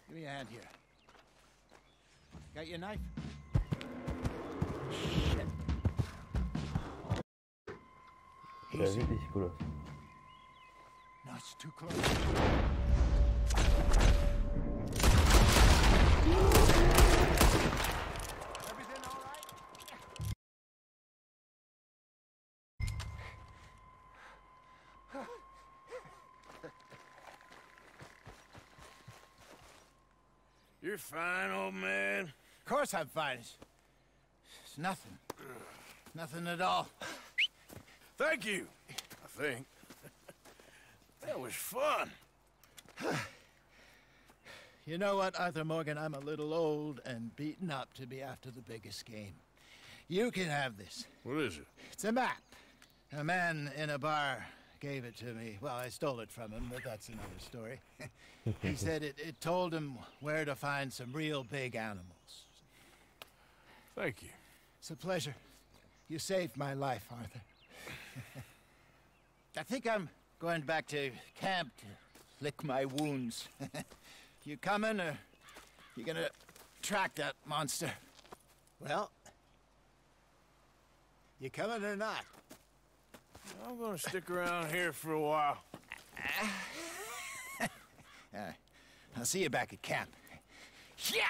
Give me a hand here. Got your knife? Shit.
Der sieht richtig gut aus.
No, it's too close. Everything all right?
You're fine, old man.
Of course I'm fine. It's nothing. Nothing at all.
Thank you, I think. That was fun.
You know what, Arthur Morgan? I'm a little old and beaten up to be after the biggest game. You can have this.
What is it?
It's a map. A man in a bar gave it to me. Well, I stole it from him, but that's another story. He said it told him where to find some real big animals.
Thank you.
It's a pleasure. You saved my life, Arthur. I think I'm going back to camp to lick my wounds. You coming, or you gonna track that monster? Well, you coming or not?
I'm gonna stick around here for a while.
I'll see you back at camp. Yeah!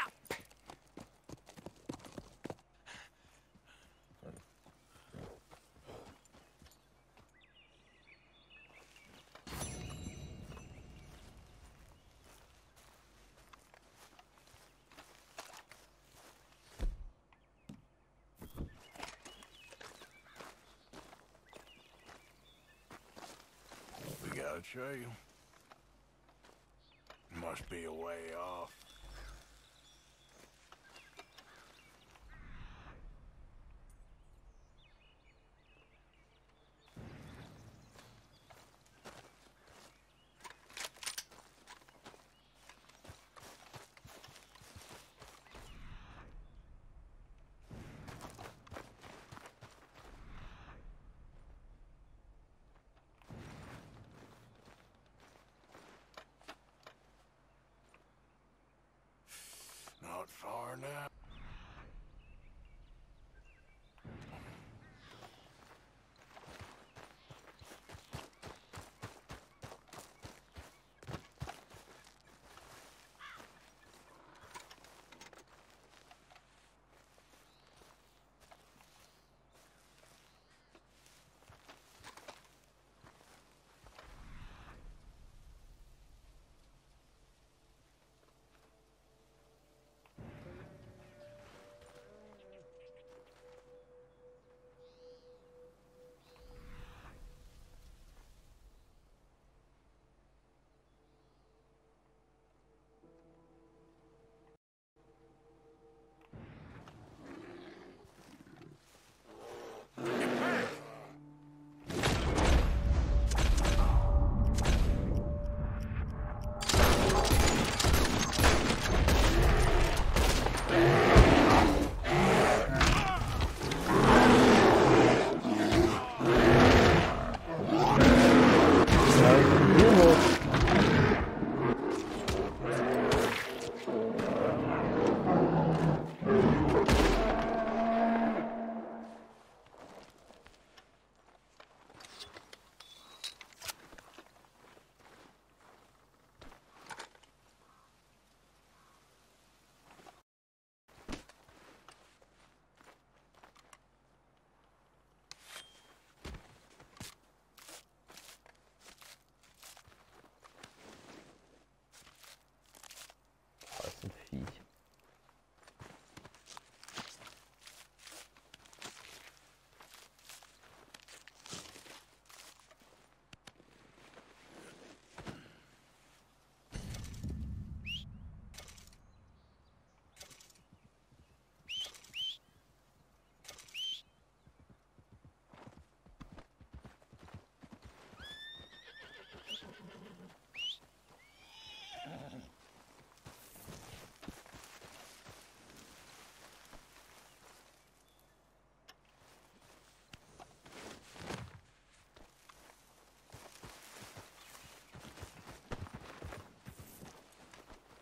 We got a trail. Must be a way off. Not far now.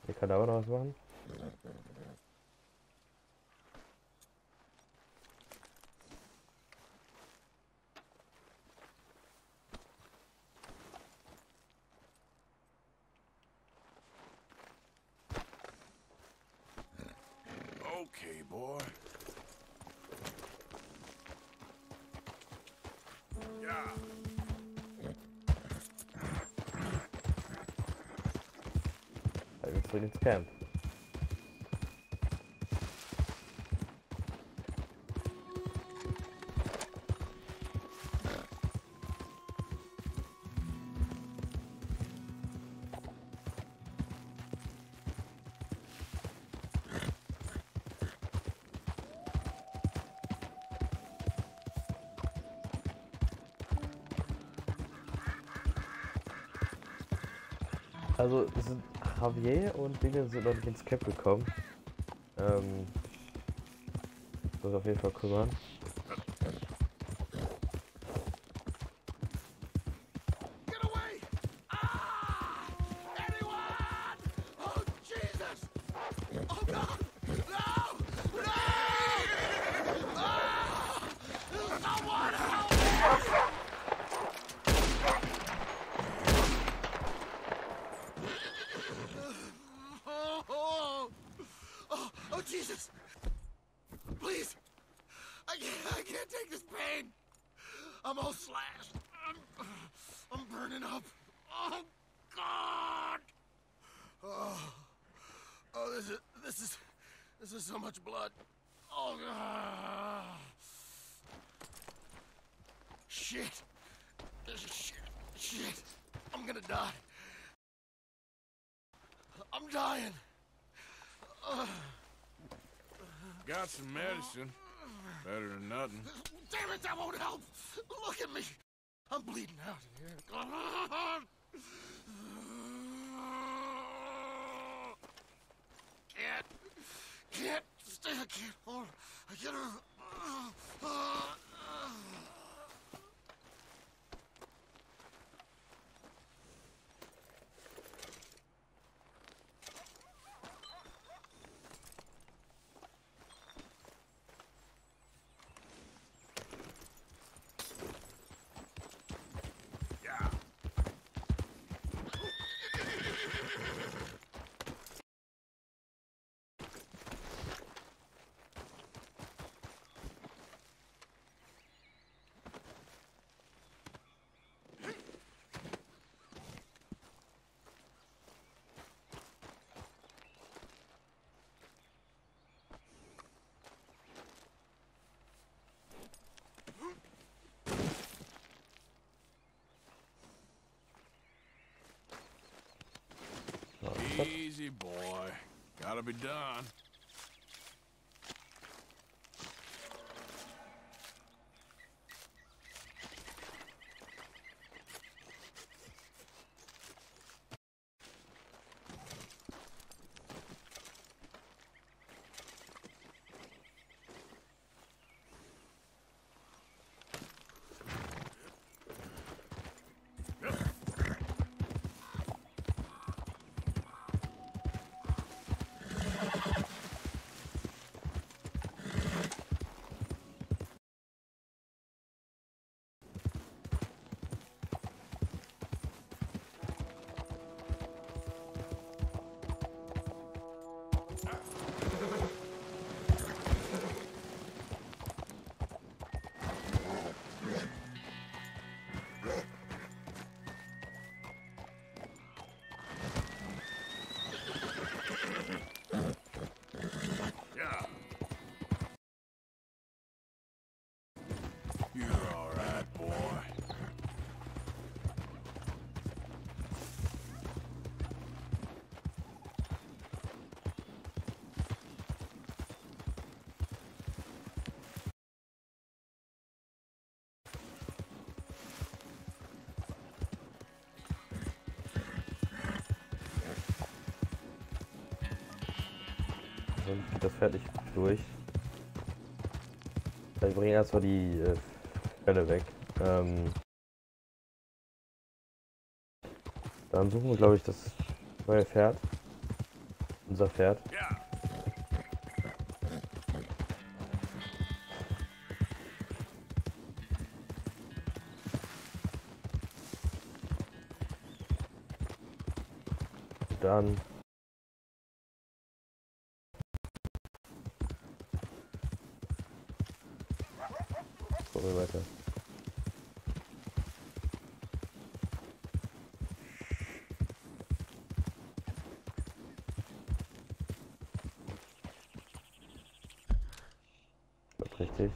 Ich kann da auch noch was machen.
Okay, boy. Yeah.
Zurück ins Camp. Also es sind Javier und Dinge sind noch nicht ins Camp gekommen. Muss auf jeden Fall kümmern.
last. I'm burning up. Oh, God! Oh, this is so much blood. Oh, God! Shit! Shit! I'm gonna die. I'm dying.
Got some medicine. Better than nothing.
Damn it, that won't help. Look at me. I'm bleeding out here. Can't stay. I can't hold. I can't.
Easy, boy. Gotta be done. You're all right, boy.
Dann geht das fertig durch. Wir bringen erstmal die Fälle weg. Dann suchen wir, glaube ich, das neue Pferd. Unser Pferd. Dann gucken wir weiter. Das ist richtig.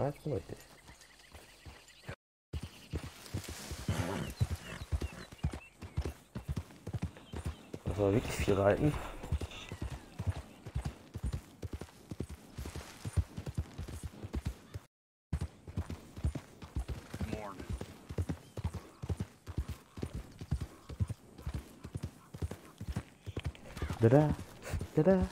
Ah, ich bin richtig. Das war wirklich viel Reiten. Da-da, da-da.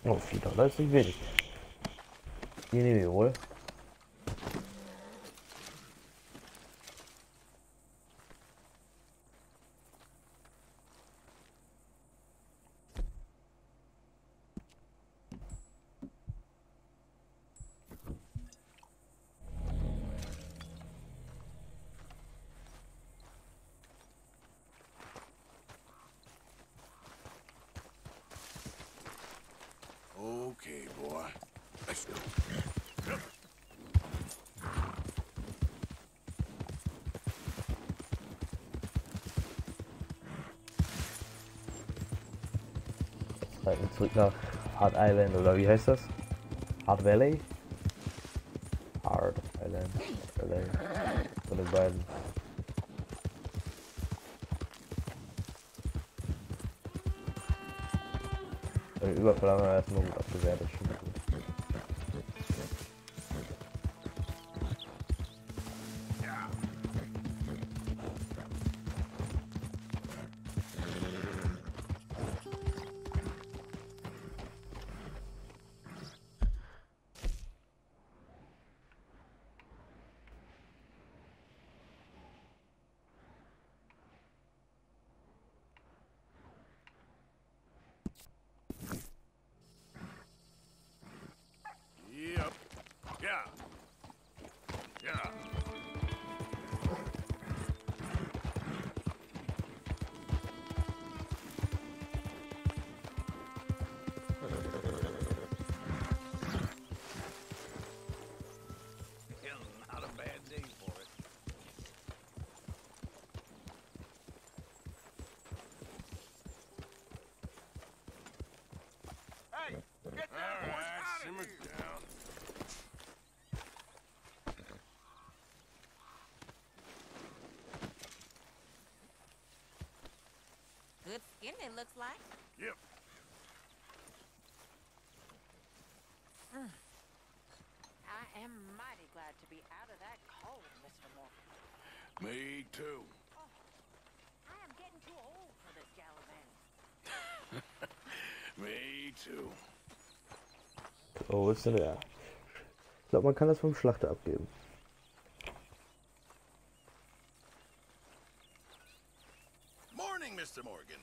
Oh, $4 ist nicht wenig. Die nehmen wir wohl.
Okay, boy. Let's go.
Reiten zurück nach Hard Island, oder wie heißt das? Hard Valley? Hard Island. Valley. Von den beiden. Den Überfall haben wir erstmal gut abgewertet. Schon gut.
Yep. Yeah. Yeah.
Not a bad day for it.
Hey, get that horse out of here. Down.
Good skin, it looks like.
Yep.
I am mighty glad to be out of that cold, Mr. Morgan.
Me too.
I am getting too old for this gallivanting.
Me too.
Oh, wo ist denn der? Ich glaube, man kann das vom Schlachter abgeben.
Morning, Mr. Morgan.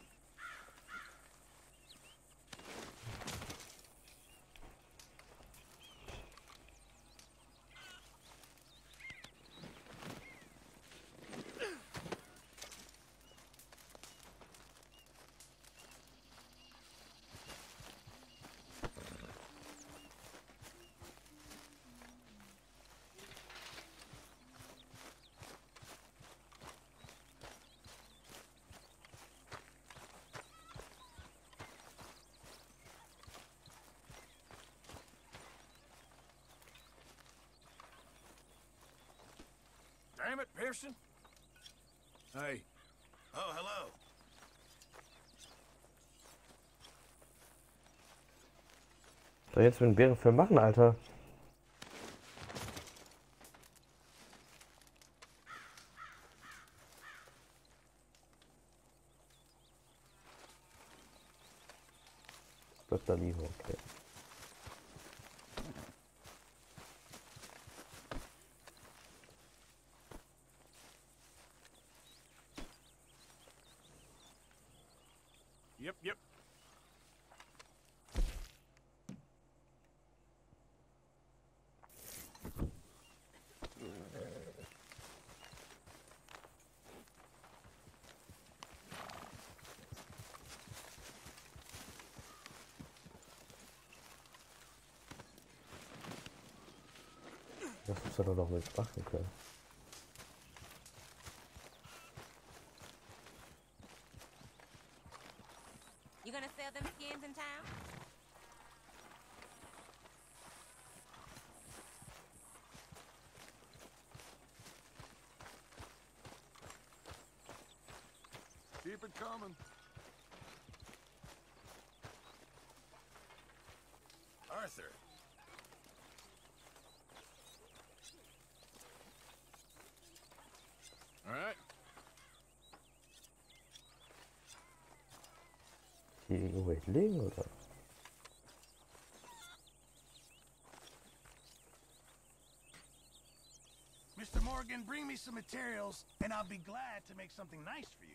Damn it, Pearson. Hey.
Oh, hello.
Was soll ich jetzt mit dem Bärenfell machen, Alter? Das bleibt da liegen, okay.
Yep.
Das muss er doch mit machen können.
You gonna sell them skins in town?
Keep it coming.
Arthur. All right.
Die irgendwo hinlegen, oder?
Morgan, bring me some materials, and I'll be glad to make something nice for you.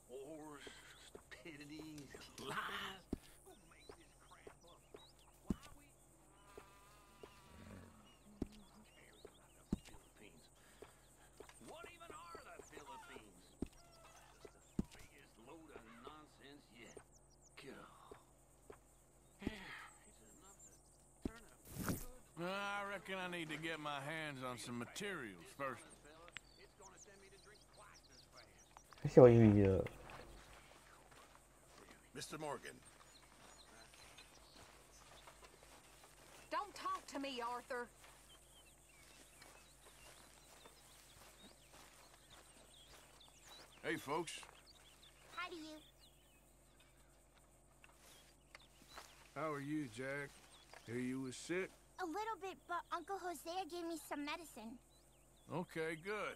Wars, stupidity, lies. Who make this crap up? Philippines. What even are the Philippines? Just the biggest load of nonsense yet. God. It's enough to turn a good...
I reckon I need to get my hands on some materials first.
It's gonna send me to drink twice as fast.
Ich aber irgendwie
Mr. Morgan.
Don't talk to me, Arthur.
Hey, folks.
Hi to you.
How are you, Jack? Hear you was sick?
A little bit, but Uncle Hosea gave me some medicine.
Okay, good.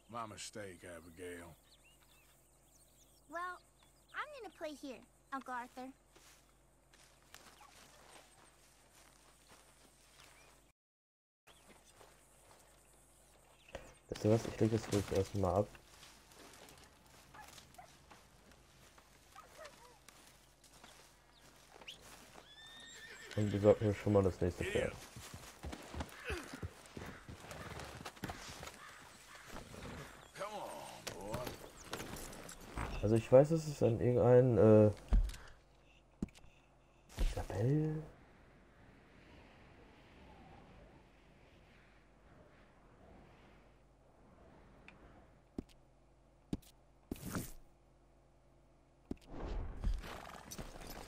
My mistake, Abigail.
Well, I'm gonna play here, Uncle Arthur.
Weißt du was? Ich lege das jetzt erstmal ab. Und besorgt mir schon mal das nächste Pferd. Also ich weiß, es ist an irgendein Isabel.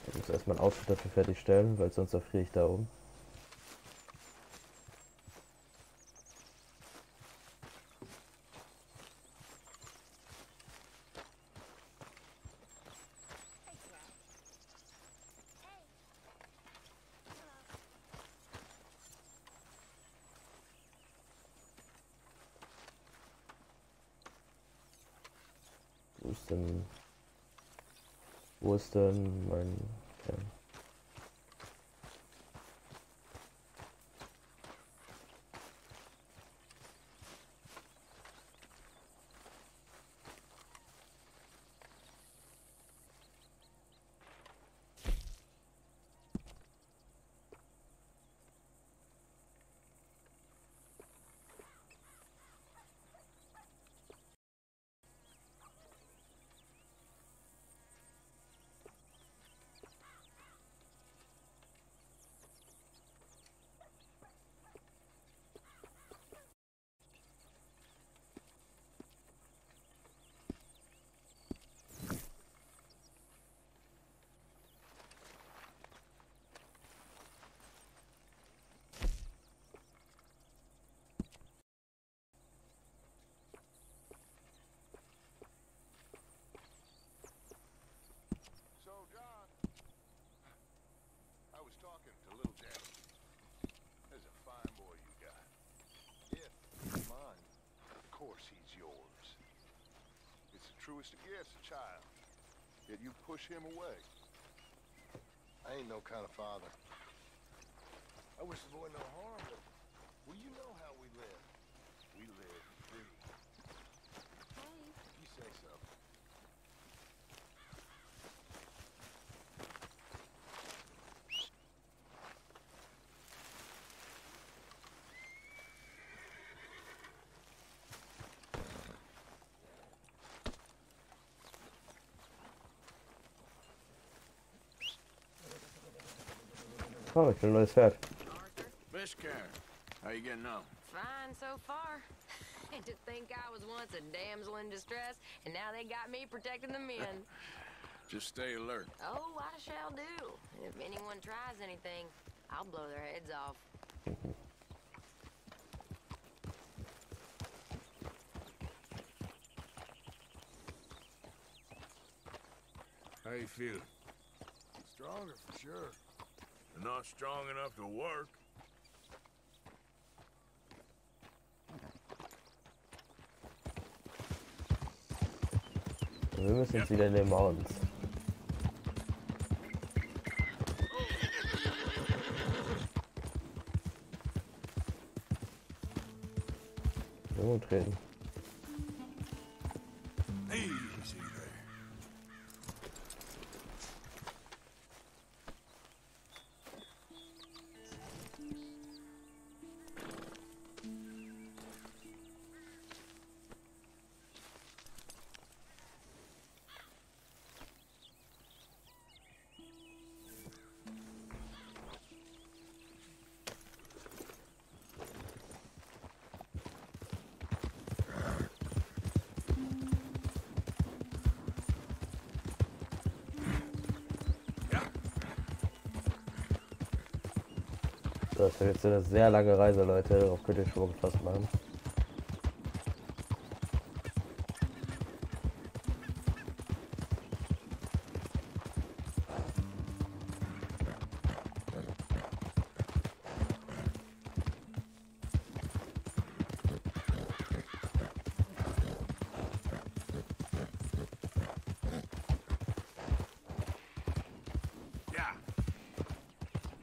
Ich muss erstmal einen Outfit dafür fertigstellen, weil sonst erfriere ich da oben. Wo ist denn mein Kern?
Talking to little Jack. There's a fine boy you got. If he's mine, of course he's yours. It's the truest of gifts, a child. Yet you push him away. I ain't no kind of father. I wish the boy no harm, but well, you know how we live. We live free.
Hey.
You say so.
Oh, ich will ein neues Pferd.
Miss Karen, how you getting on?
Fine so far. To think I was once a damsel in distress, and now they got me protecting the men.
Just stay alert.
Oh, I shall do. If anyone tries anything, I'll blow their heads off.
How you feeling?
Stronger for sure.
Not strong enough to work.
Wir müssen jetzt wieder in den Mountains. So, treten.
Easy there.
Das wird jetzt eine sehr lange Reise, Leute. Darauf könnt ihr schon mal gefasst machen.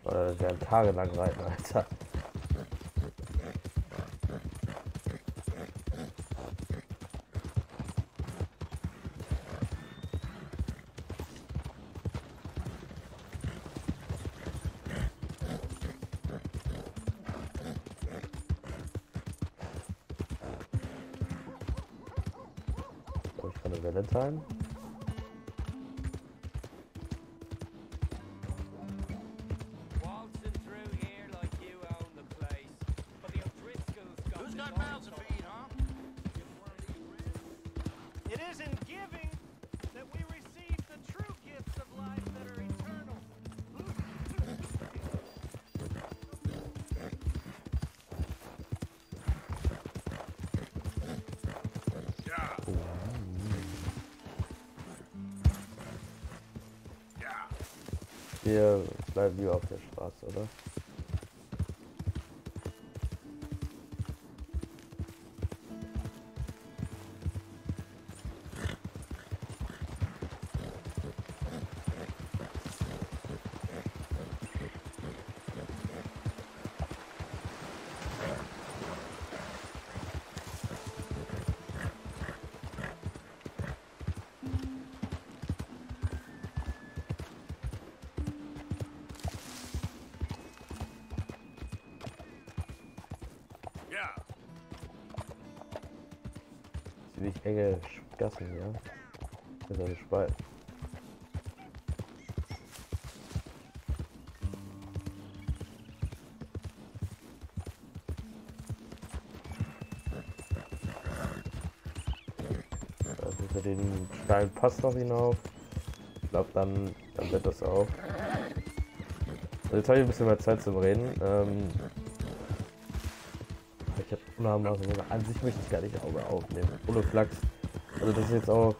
Oder wir werden tagelang reiten, Alter. Ich kann eine Valentine. Wir bleiben lieber auf der Straße, oder? Ziemlich enge Gassen, ja. Das ist eine Spalt. Also für den steilen Pass noch hinauf. Ich glaube, dann wird das auch. Also jetzt habe ich ein bisschen mehr Zeit zum Reden. Ich habe unheimlich, an sich möchte ich gar nicht aufnehmen. Ohne Flachs. Also das ist jetzt auch.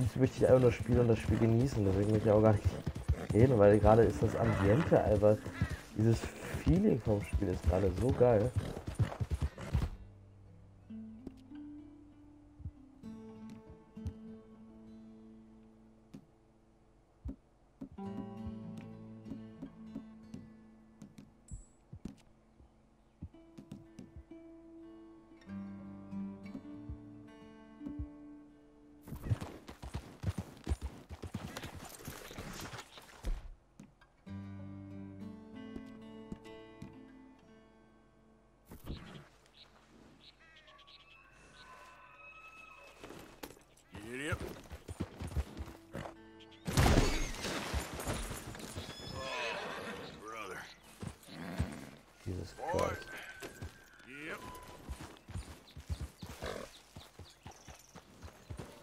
Jetzt möchte ich einfach nur spielen und das Spiel genießen. Deswegen möchte ich auch gar nicht reden, weil gerade ist das Ambiente einfach. Dieses Feeling vom Spiel ist gerade so geil.
Idiot. Oh, brother.
Jesus
Boy.
Christ.
Yep.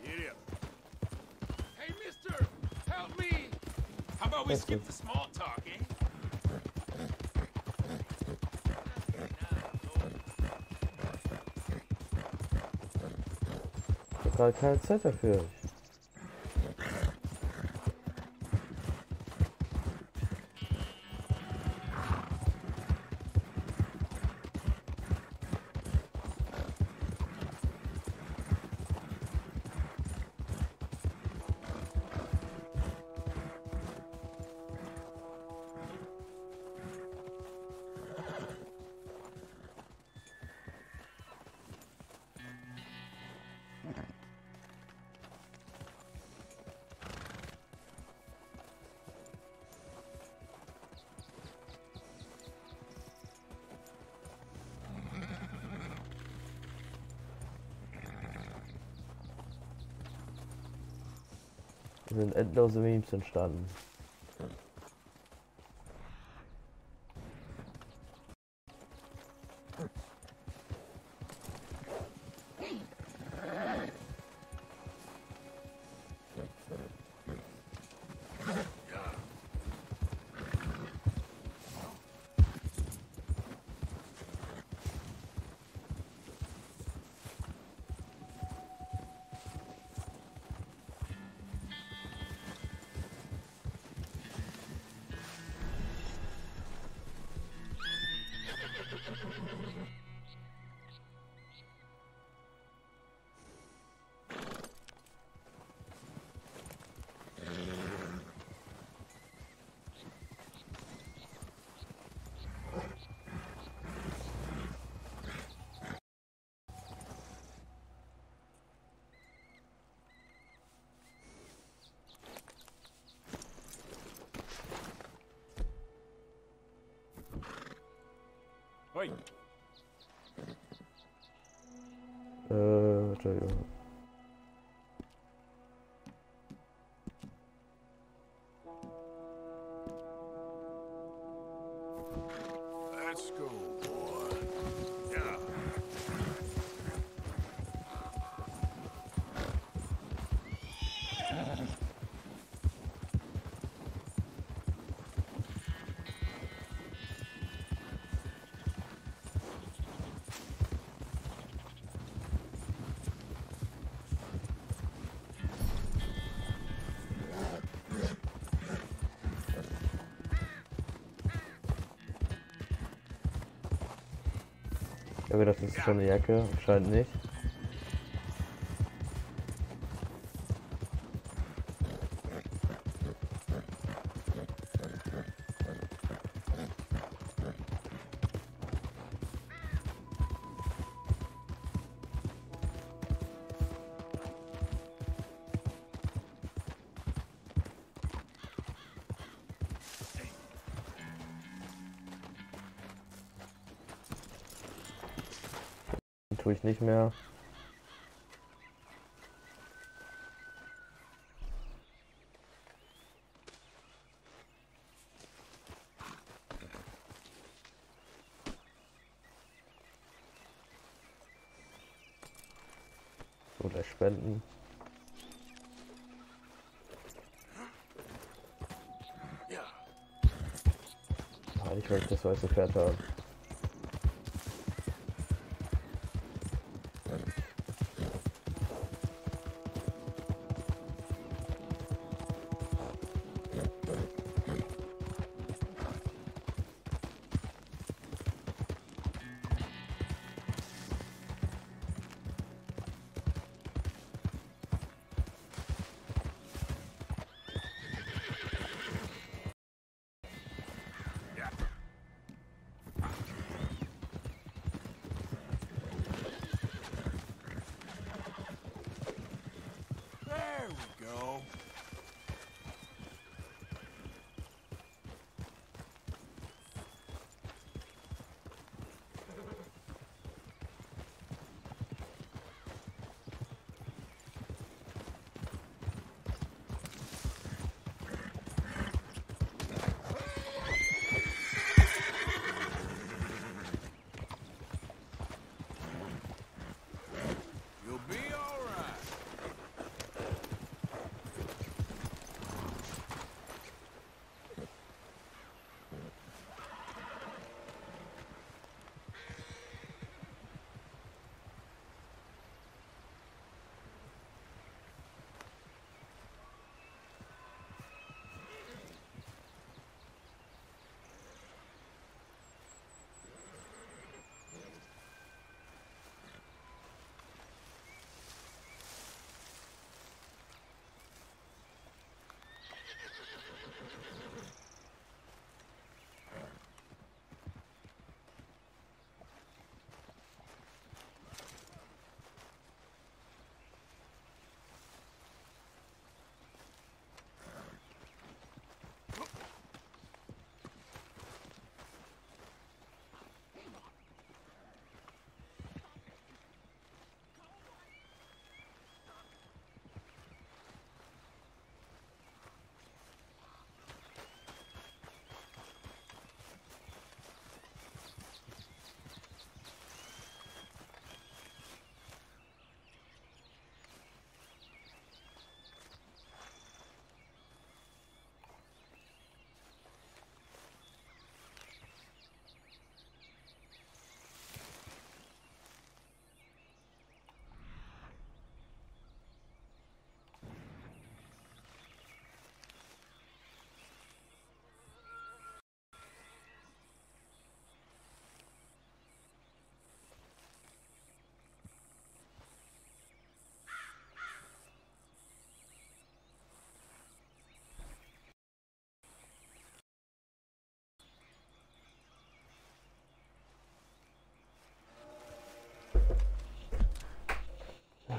Idiot.
Hey, mister! Help me! How about we skip the small talk, eh?
Ich habe gerade keine Zeit dafür. sind endlose Memes entstanden.
Oi.
Entschuldigung.
Let's go, boy. Yeah.
Ich habe gedacht, das ist schon eine Jacke, scheint nicht. Tue ich nicht mehr. Oder spenden. Ich möchte das weiße Pferd haben.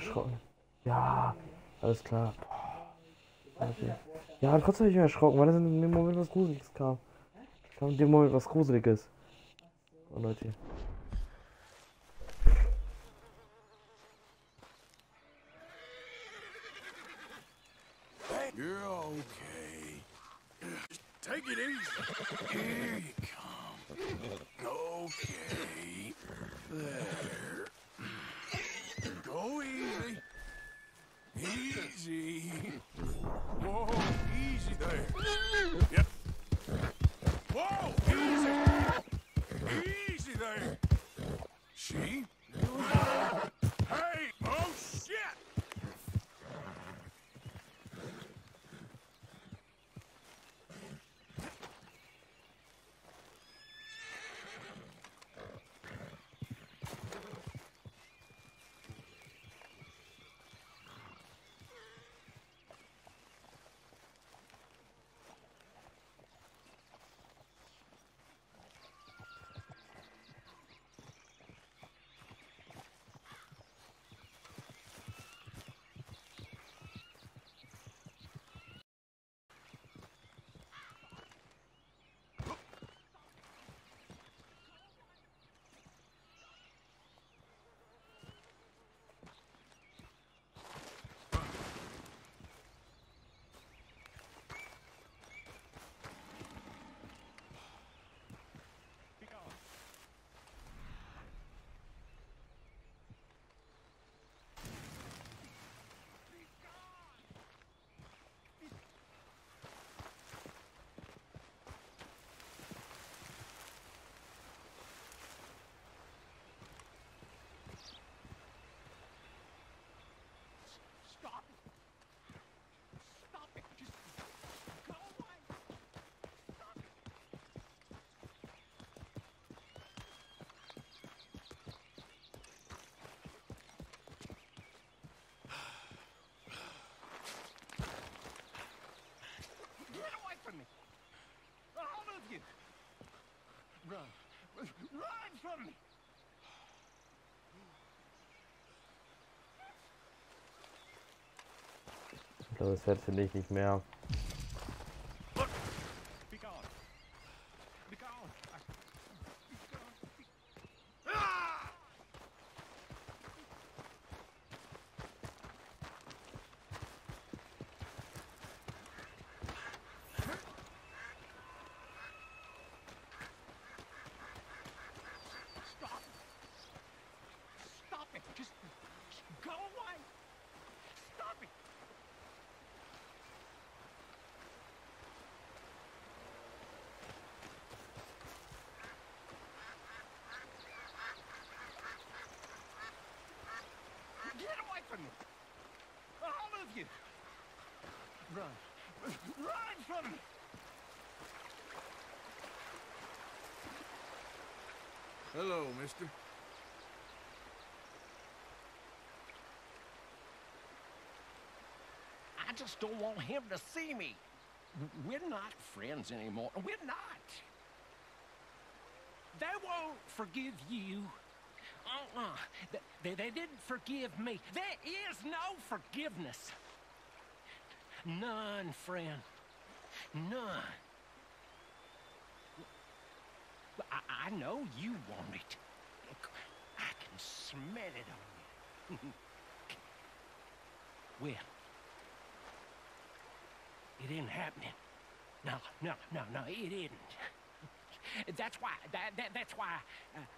erschrocken. Ja, alles klar. Okay. Ja, trotzdem habe ich mich erschrocken, weil das in dem Moment was Gruseliges kam. Es kam in dem Moment was Gruseliges. Oh Leute.
Hey, you're okay. Take it easy. Here you come. Okay. There. Go easy. Easy. Whoa, easy there. Yep. Whoa, easy. Easy there. See? Hey, oh shit! Run. Run from me.
Ich glaube, das hätte ich nicht mehr.
All of you! Run. Run from me! Hello, mister.
I just don't want him to see me. We're not friends anymore. We're not. They won't forgive you. They didn't forgive me. There is no forgiveness. None, friend. None. I know you want it. I can smell it on you. Well, it isn't happening. No, it isn't. That's why, that's why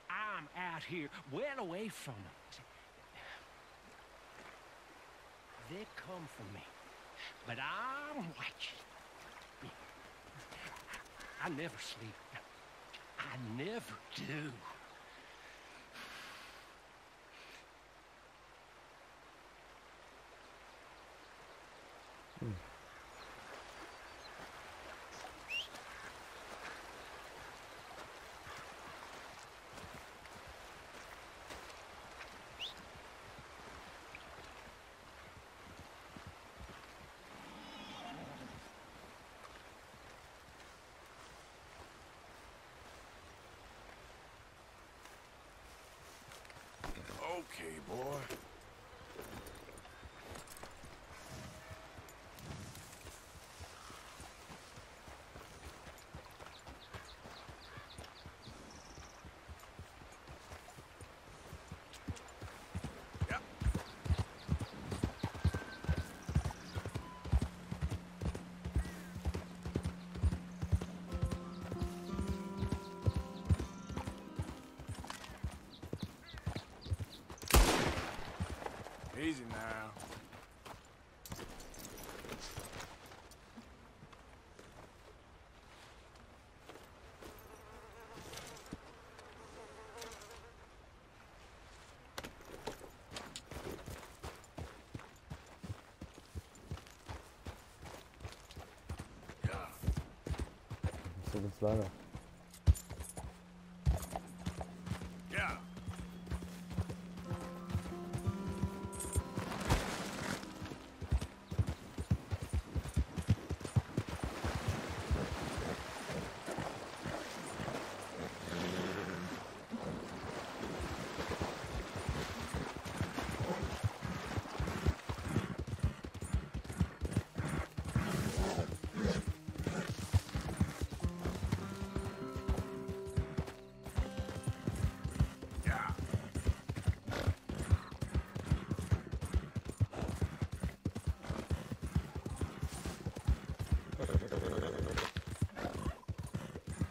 I'm out here, well away from them. They come for me, but I'm watching. I never sleep. I never do.
Okay, boy. Easy now.
So geht's weiter.
Yeah.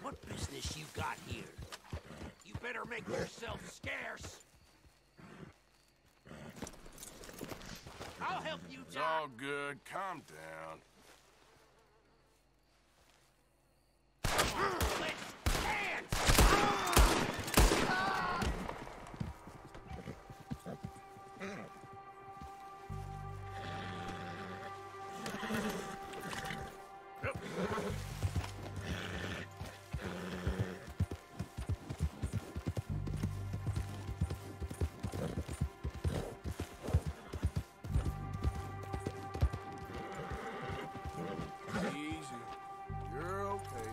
What business you got here? You better make yourself scarce. I'll help you,
It's
John.
all good. Calm down. Easy. You're okay.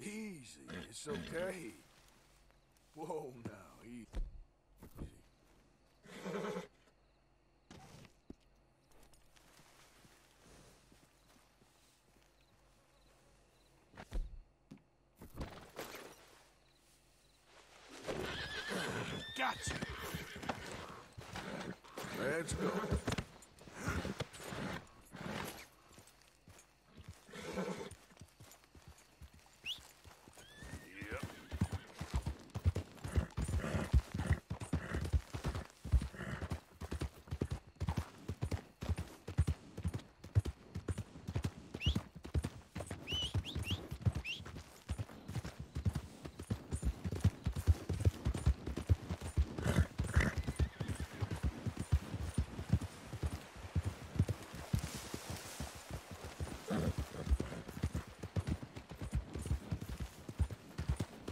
Easy. It's okay. Whoa, now. Easy. Gotcha. Let's go.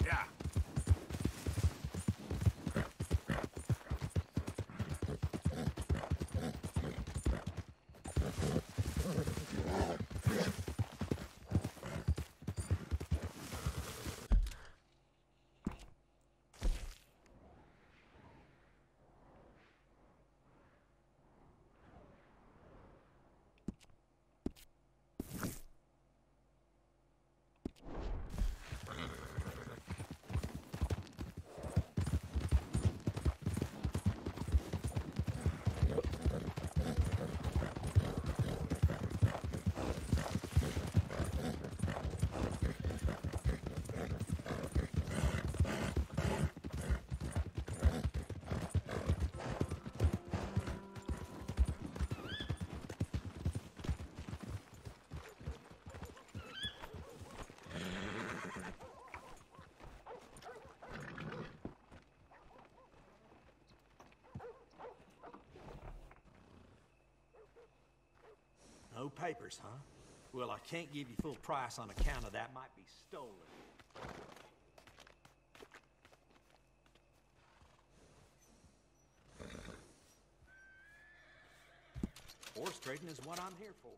Yeah.
No papers, huh? Well, I can't give you full price on account of that. Might be stolen. Horse trading is what I'm here for.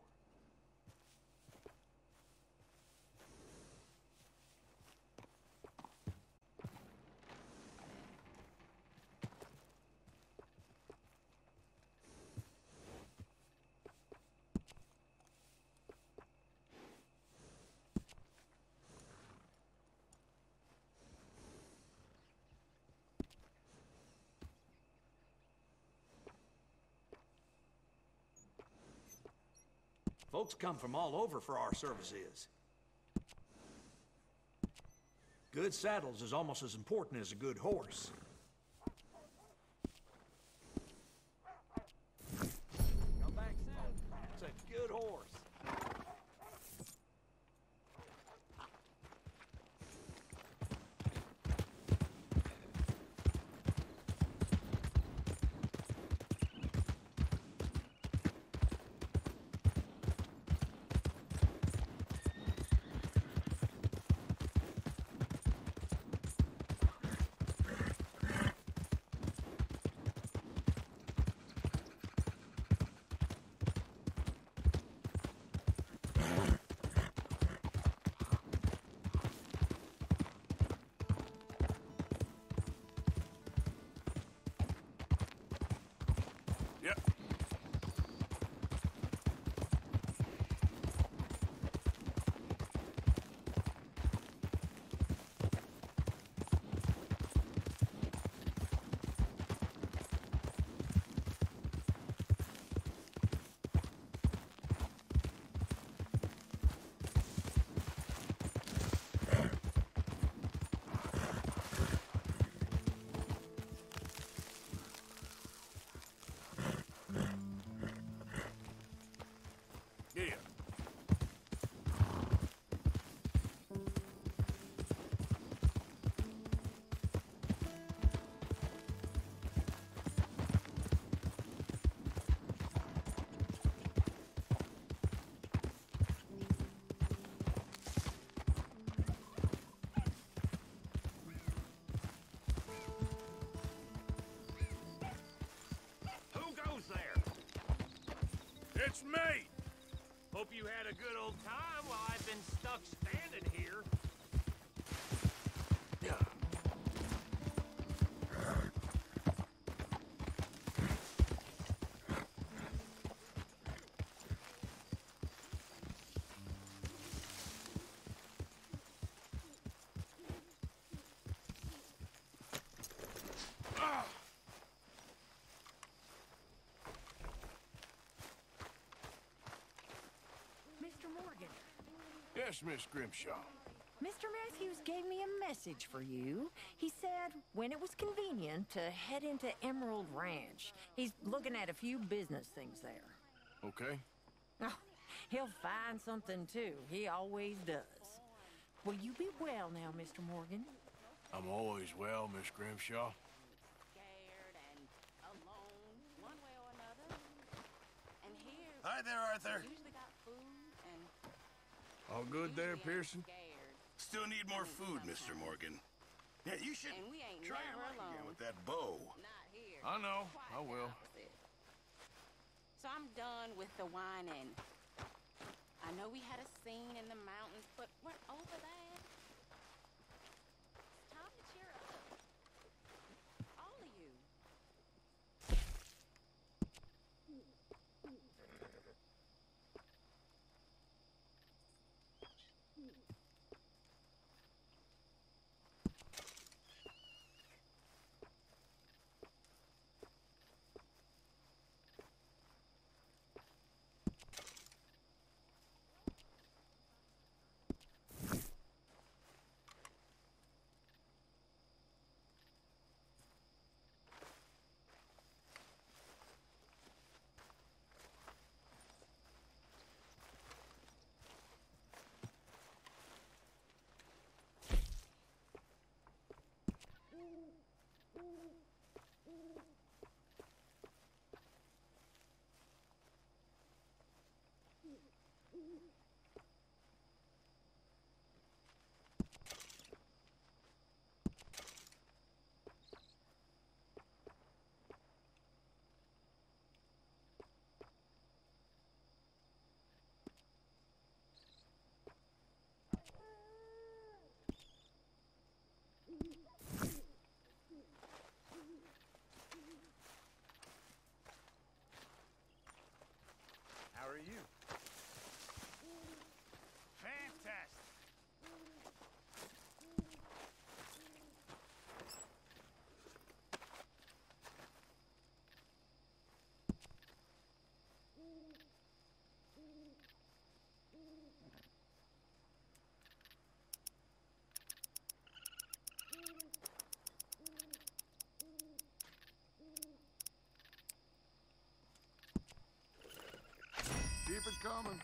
Folks come from all over for our services. Good saddles is almost as important as a good horse. Come back soon. It's a good horse.
Yep. Yeah.
Who goes there?
It's me!
Hope you had a good old time while I've been stuck standing here.
Mr. Morgan,
Yes, Miss Grimshaw.
Mr. Matthews gave me a message for you. He said when it was convenient to head into Emerald Ranch. He's looking at a few business things there.
Okay.
Oh, he'll find something too. He always does. Will you be well now, Mr. Morgan?
I'm always well, Miss Grimshaw.
Scared and alone, one way or another. And here,
Hi there, Arthur.
we usually got food and
All good there, Pearson?
scared.
Still need more food, Mr. Morgan. Yeah, you should
And we ain't
try your
never
luck again
alone.
with that bow.
Not here.
I know.
Quite
I
the
will.
opposite. So I'm done with the whining. I know we had a scene in the mountains, but we're over that. It's time to cheer up. All of you.
Keep it coming.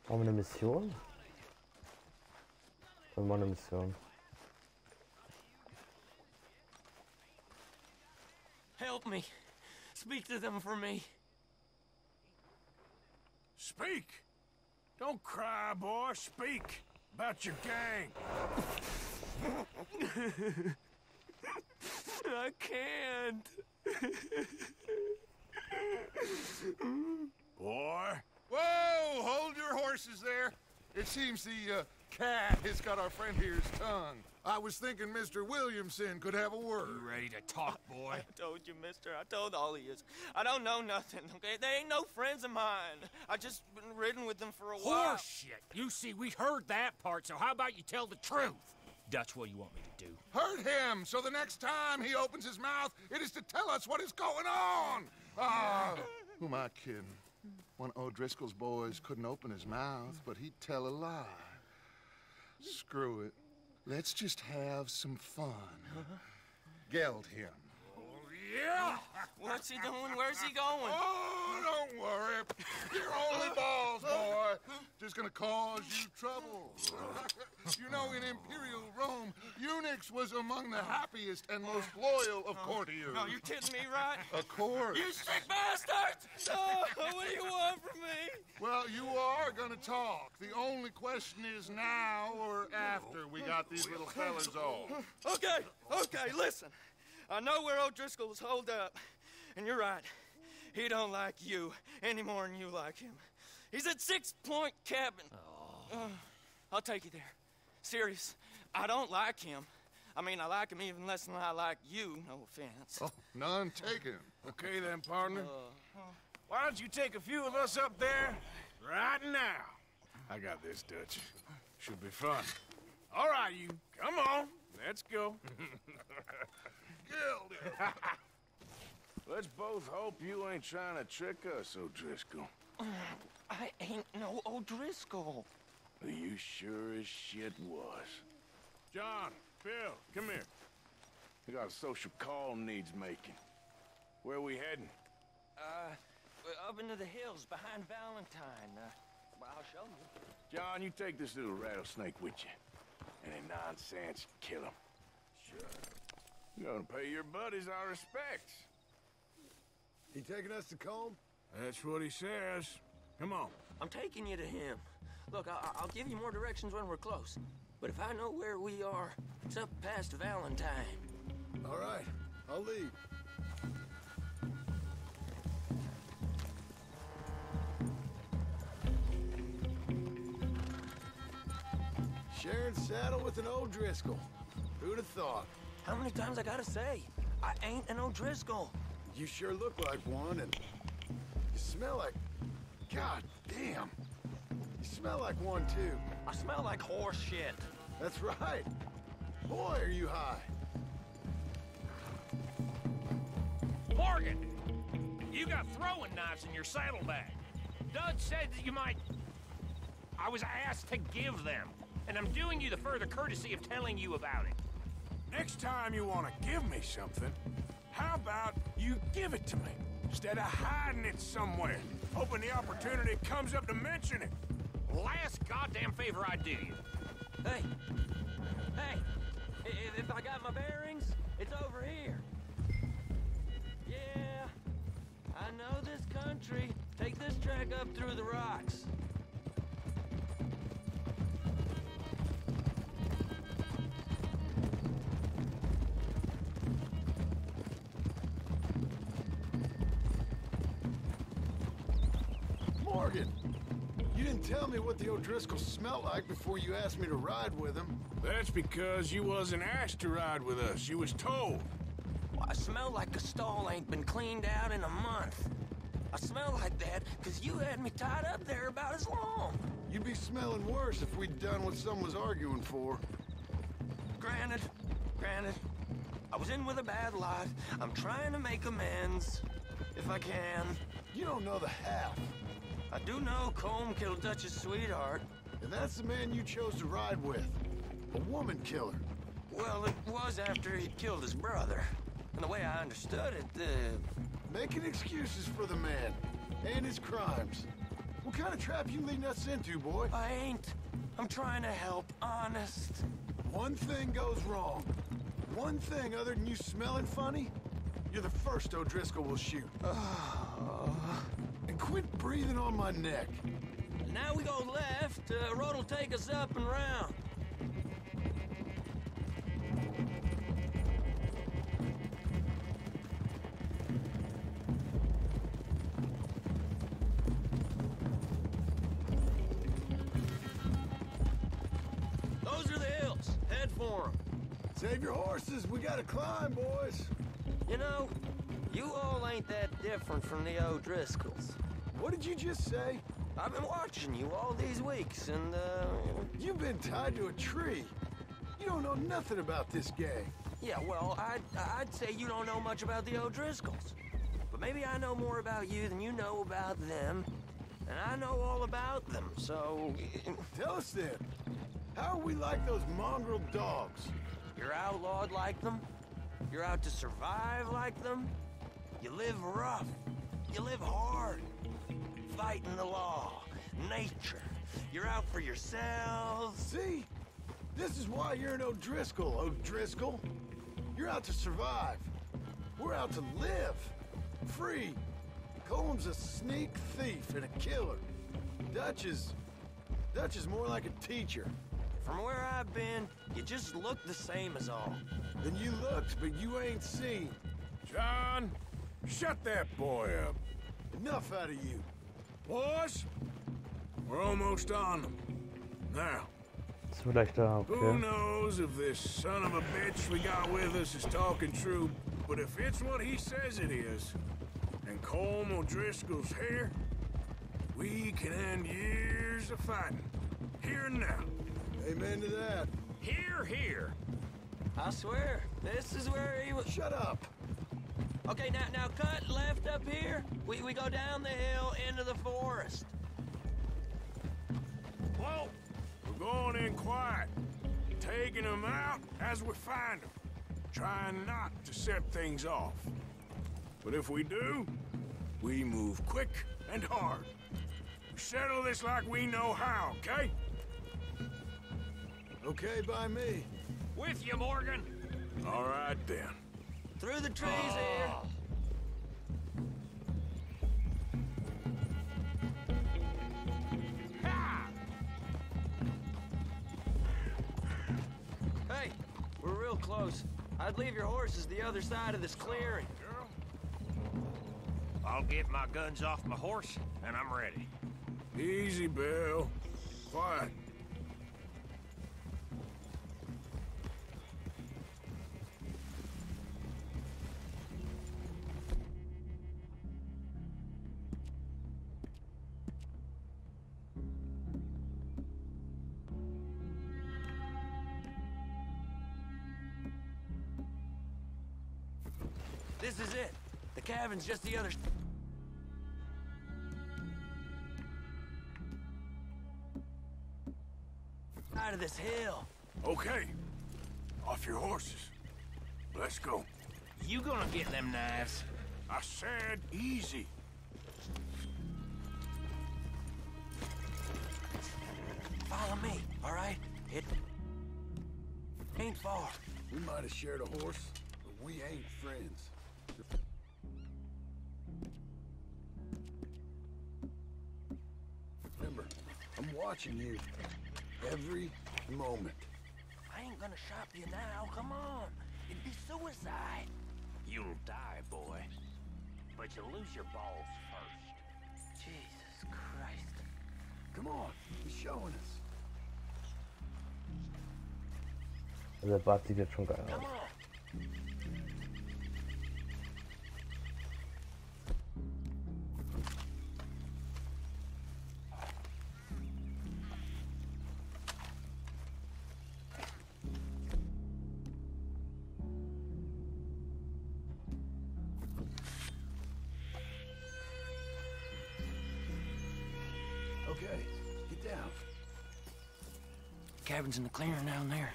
Brauchen wir eine Mission? Wir machen eine Mission.
Help me. Speak to them for me.
Speak! Don't cry, boy. Speak about your gang.
I can't.
Boy.
Whoa! Hold your horses there. It seems the cat has got our friend here's tongue. I was thinking Mr. Williamson could have a word.
You ready to talk, boy?
I told you, mister. I told all he is. I don't know nothing, okay? They ain't no friends of mine. I just been riding with them for a while.
Horseshit! You see, we heard that part, so how about you tell the truth? That's what you want me to do.
Hurt him, so the next time he opens his mouth, it is to tell us what is going on. Who am I kidding? One of O'Driscoll's boys couldn't open his mouth, but he'd tell a lie. Screw it. Let's just have some fun. Geld him.
Yeah!
What's he doing? Where's he going?
Oh, don't worry. You're only balls, boy. Just gonna cause you trouble. You know, in Imperial Rome, eunuchs was among the happiest and most loyal of courtiers.
No, you're kidding me, right?
Of course.
You sick bastards! Oh, what do you want from me?
Well, you are gonna talk. The only question is now or after we got these little fellas off.
Okay, listen. I know where O'Driscoll is holed up, and you're right. He don't like you any more than you like him. He's at 6 Point Cabin. I'll take you there. Serious, I don't like him. I mean, I like him even less than I like you, no offense.
Oh, none taken.
Okay then, partner. Why don't you take a few of us up there right now? I got this, Dutch. Should be fun. All right, you. Come on. Let's go. Let's both hope you ain't trying to trick us, O'Driscoll.
I ain't no O'Driscoll.
You sure as shit was. John, Phil, come here. We got a social call needs making. Where we heading?
Up into the hills behind Valentine. Well, I'll show you.
John, you take this little rattlesnake with you. Any nonsense, kill him. Sure. You're gonna pay your buddies our respects.
He taking us to Combe?
That's what he says. Come on.
I'm taking you to him. Look, I'll give you more directions when we're close. But if I know where we are, it's up past Valentine.
All right, I'll lead. Sharing saddle with an O'Driscoll. Who'd have thought?
How many times I gotta say? I ain't an O'Driscoll.
You sure look like one, and you smell like... God damn. You smell like one, too.
I smell like horse shit.
That's right. Boy, are you high.
Morgan! You got throwing knives in your saddlebag. Doug said that you might... I was asked to give them, and I'm doing you the further courtesy of telling you about it.
Next time you want to give me something, how about you give it to me, instead of hiding it somewhere, hoping the opportunity comes up to mention it.
Last goddamn favor I do you.
Hey, if I got my bearings, it's over here. Yeah, I know this country. Take this track up through the rocks.
Morgan, you didn't tell me what the O'Driscolls smelled like before you asked me to ride with them.
That's because you wasn't asked to ride with us. You was told.
Well, I smell like a stall ain't been cleaned out in a month. I smell like that because you had me tied up there about as long.
You'd be smelling worse if we'd done what someone was arguing for.
Granted. I was in with a bad lot. I'm trying to make amends, if I can.
You don't know the half.
I do know Colm killed Dutch's sweetheart.
And that's the man you chose to ride with. A woman killer.
Well, it was after he'd killed his brother. And the way I understood it,
Making excuses for the man. And his crimes. What kind of trap you leading us into, boy?
I ain't. I'm trying to help, honest.
One thing goes wrong. One thing other than you smelling funny, you're the first O'Driscoll will shoot. And quit breathing on my neck.
Now we go left. Road will take us up and round. Those are the hills. Head for them.
Save your horses. We gotta climb, boys.
You know, you all ain't that different from the O'Driscolls.
What did you just say?
I've been watching you all these weeks, and,
You've been tied to a tree. You don't know nothing about this gang.
Yeah, well, I'd say you don't know much about the O'Driscolls. But maybe I know more about you than you know about them. And I know all about them, so...
Tell us then. How are we like those mongrel dogs?
You're outlawed like them. You're out to survive like them. You live rough. You live hard. Fighting the law, nature. You're out for yourselves.
See? This is why you're an O'Driscoll, O'Driscoll. You're out to survive. We're out to live. Free. Colm's a sneak thief and a killer. Dutch is more like a teacher.
From where I've been, you just look the same as all.
Then you looked, but you ain't seen.
John, shut that boy up.
Enough out of you.
Boys, we're almost on them. Now,
Ist vielleicht da,
who
okay.
knows if this son of a bitch we got with us is talking true, but if it's what he says it is, and Colm O'Driscoll's here, we can end years of fighting. Here and now.
Amen to that.
Here, here.
I swear, this is where he was...
Shut up.
Okay, now cut left up here. We go down the hill into the forest.
Whoa! We're going in quiet. Taking them out as we find them. Trying not to set things off. But if we do, we move quick and hard. We settle this like we know how, okay?
Okay by me.
With you, Morgan.
All right, then.
Through the trees here. Hey, we're real close. I'd leave your horses the other side of this clearing.
I'll get my guns off my horse, and I'm ready.
Easy, Bill. Quiet.
This is it. The cabin's just the other... side of this hill.
Okay. Off your horses. Let's go.
You gonna get them knives?
I said easy.
Follow me, all right? It ain't far.
We might have shared a horse, but we ain't friends. Remember, I'm watching you every moment.
I ain't gonna shop you now, come on. It'd be suicide. You'll die, boy. But you'll lose your balls first.
Jesus Christ.
Come on, he's showing us.
Also der Bart sieht jetzt schon geil
Come
aus.
on. cabin's in the clearing down there.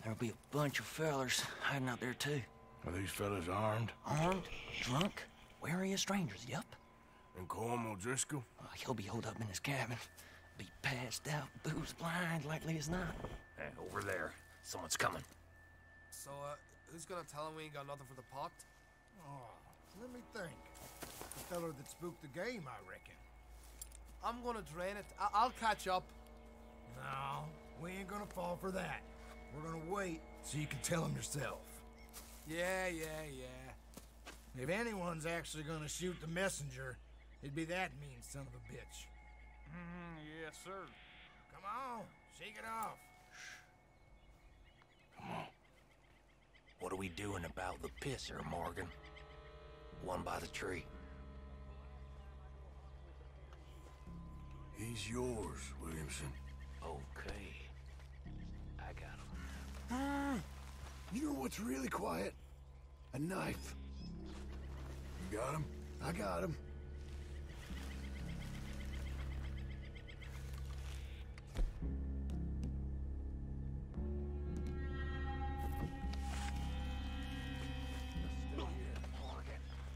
There'll be a bunch of fellers hiding out there, too.
Are these fellas armed?
Armed? Drunk? Wary of strangers, yup.
And Colm O'Driscoll?
He'll be holed up in his cabin. Be passed out, booze blind, likely as not.
Hey, over there. Someone's coming.
So, who's gonna tell him we ain't got nothing for the pot?
Oh, let me think. The feller that spooked the game, I reckon.
I'm gonna drain it. I'll catch up.
No, we ain't gonna fall for that. We're gonna wait so you can tell him yourself. Yeah. If anyone's actually gonna shoot the messenger, it'd be that mean son of a bitch.
Yes, sir.
Come on, shake it off.
Come on. What are we doing about the pisser, Morgan? One by the tree.
He's yours, Williamson.
Okay. I got him.
You know what's really quiet? A knife.
You got him?
I got him.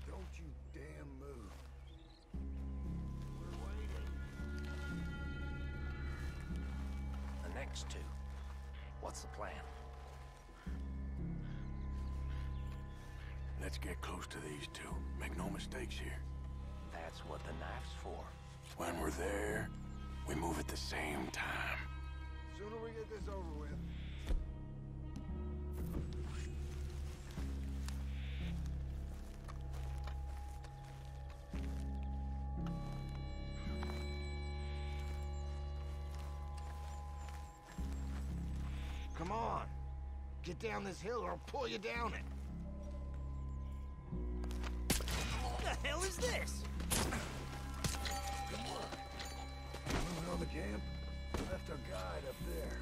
Don't you damn move. We're waiting.
The next two. What's the plan?
Let's get close to these two. Make no mistakes here.
That's what the knife's for.
When we're there, we move at the same time.
Sooner we get this over with. Come on. Get down this hill or I'll pull you down it.
What the hell is this?
Good work. Moving on the camp. Left our guide up there.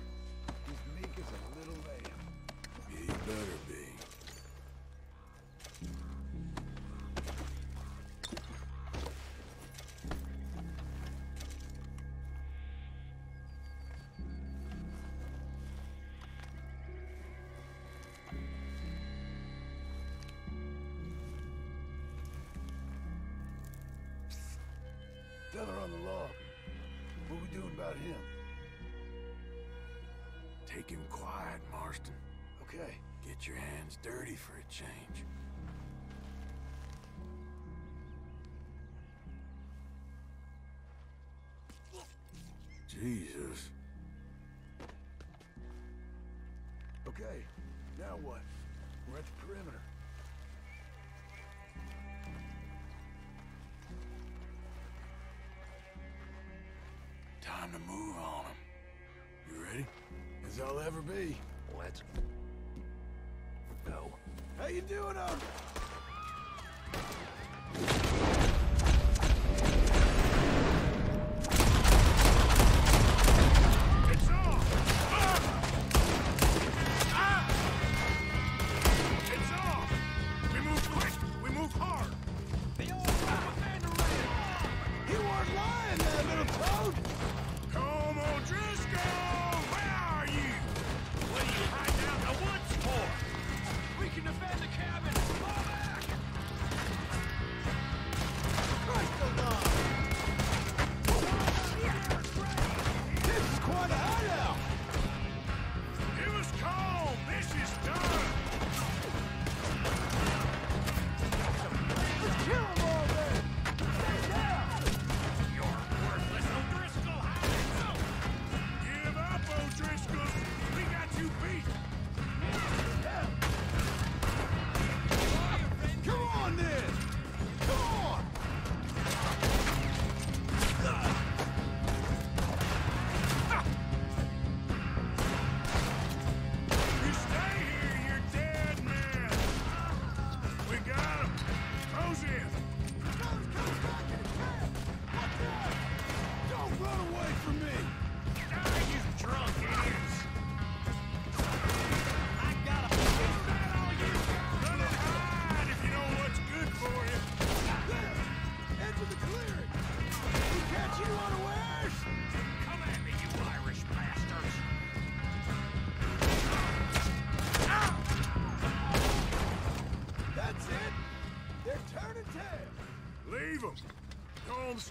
He's meek as a little lamb.
He better be.
Feller on the log. What we doing about him?
Take him quiet, Marston.
Okay.
Get your hands dirty for a change. Jesus.
Okay. Now what? We're at the perimeter.
Time to move on him. You ready?
As I'll ever be.
Let's go.
How you doing,
It's on! It's off! We move quick! We move hard!
The old propaganda ran! You weren't lying there, little toad!
Colm O'Driscoll! Where are you?
What are you hiding out in the woods for?
We can defend the cabin! Fall back!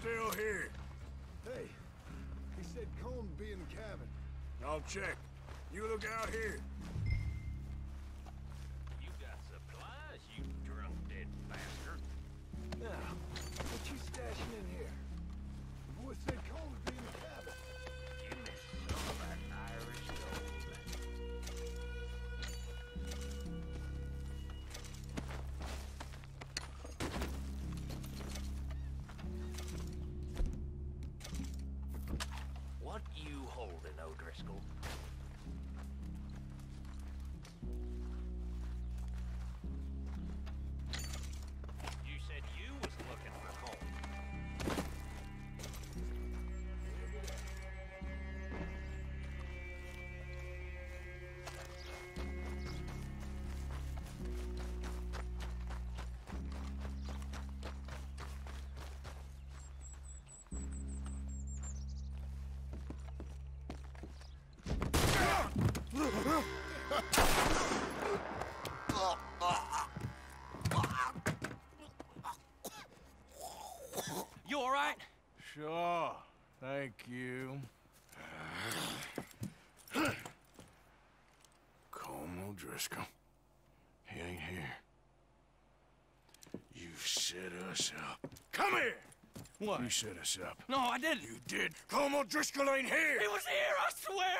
still here.
Hey, he said Cole'd be in the cabin.
I'll check. You look out here.
You got supplies, you drunk dead bastard.
Now, what you stashing in here? The boy said Cole'd be in the cabin.
Give me some of that Irish gold. What you holding, O'Driscoll? You said you was looking for Cole.
You all right?
Sure. Thank you. Colm O'Driscoll. He ain't here. You set us up. Come here!
What?
You set us up.
No, I didn't.
You did. Colm O'Driscoll ain't here!
He was here, I swear!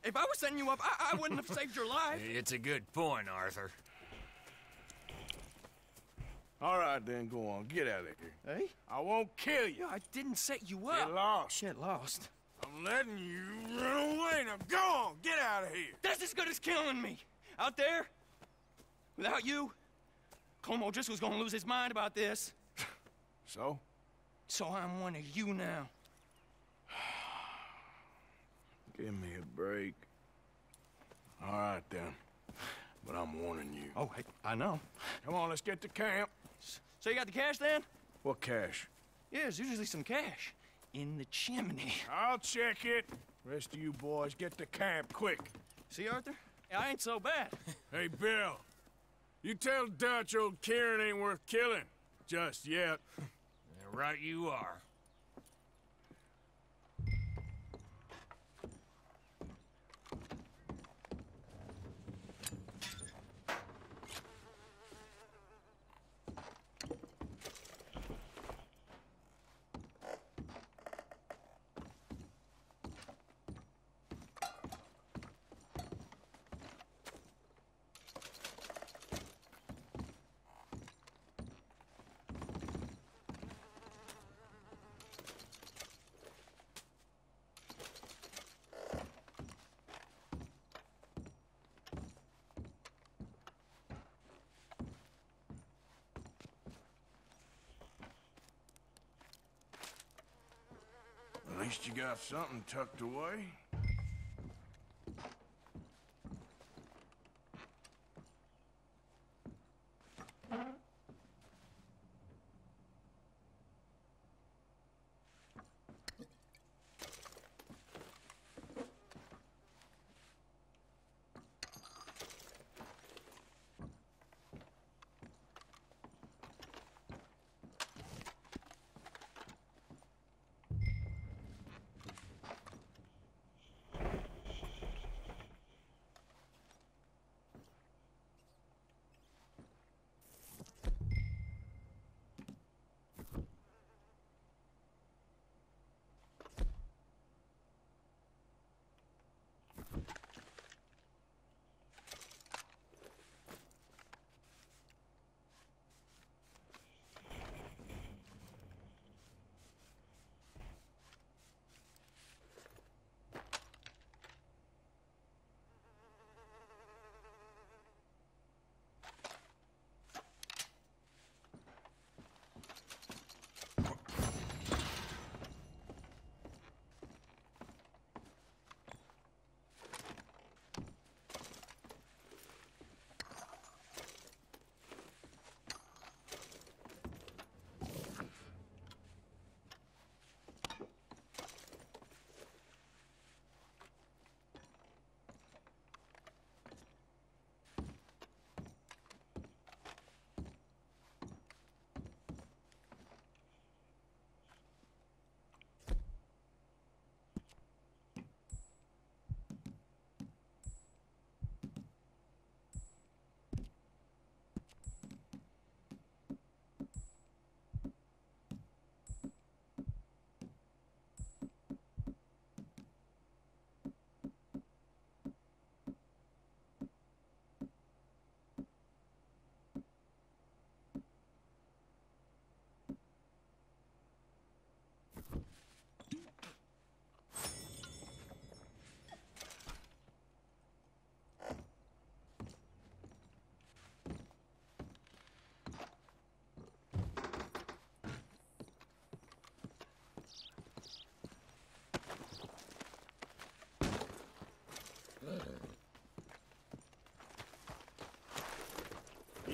If I was setting you up, I wouldn't have saved your life.
It's a good point, Arthur.
All right, then, go on. Get out of here.
Hey?
I won't kill you.
I didn't set you up.
Get lost.
Shit, lost.
I'm letting you run away. Now go on. Get out of here.
That's as good as killing me. Out there, without you, Colm O'Driscoll's gonna lose his mind about this.
So?
So I'm one of you now.
Give me a break. All right, then. But I'm warning you.
Oh, I know.
Come on, let's get to camp.
So you got the cash then?
What cash?
Yeah, there's usually some cash in the chimney.
I'll check it. Rest of you boys, get to camp, quick.
See, Arthur? I ain't so bad.
Hey, Bill. You tell Dutch old Kieran ain't worth killing. Just yet.
Right you are.
At least you got something tucked away.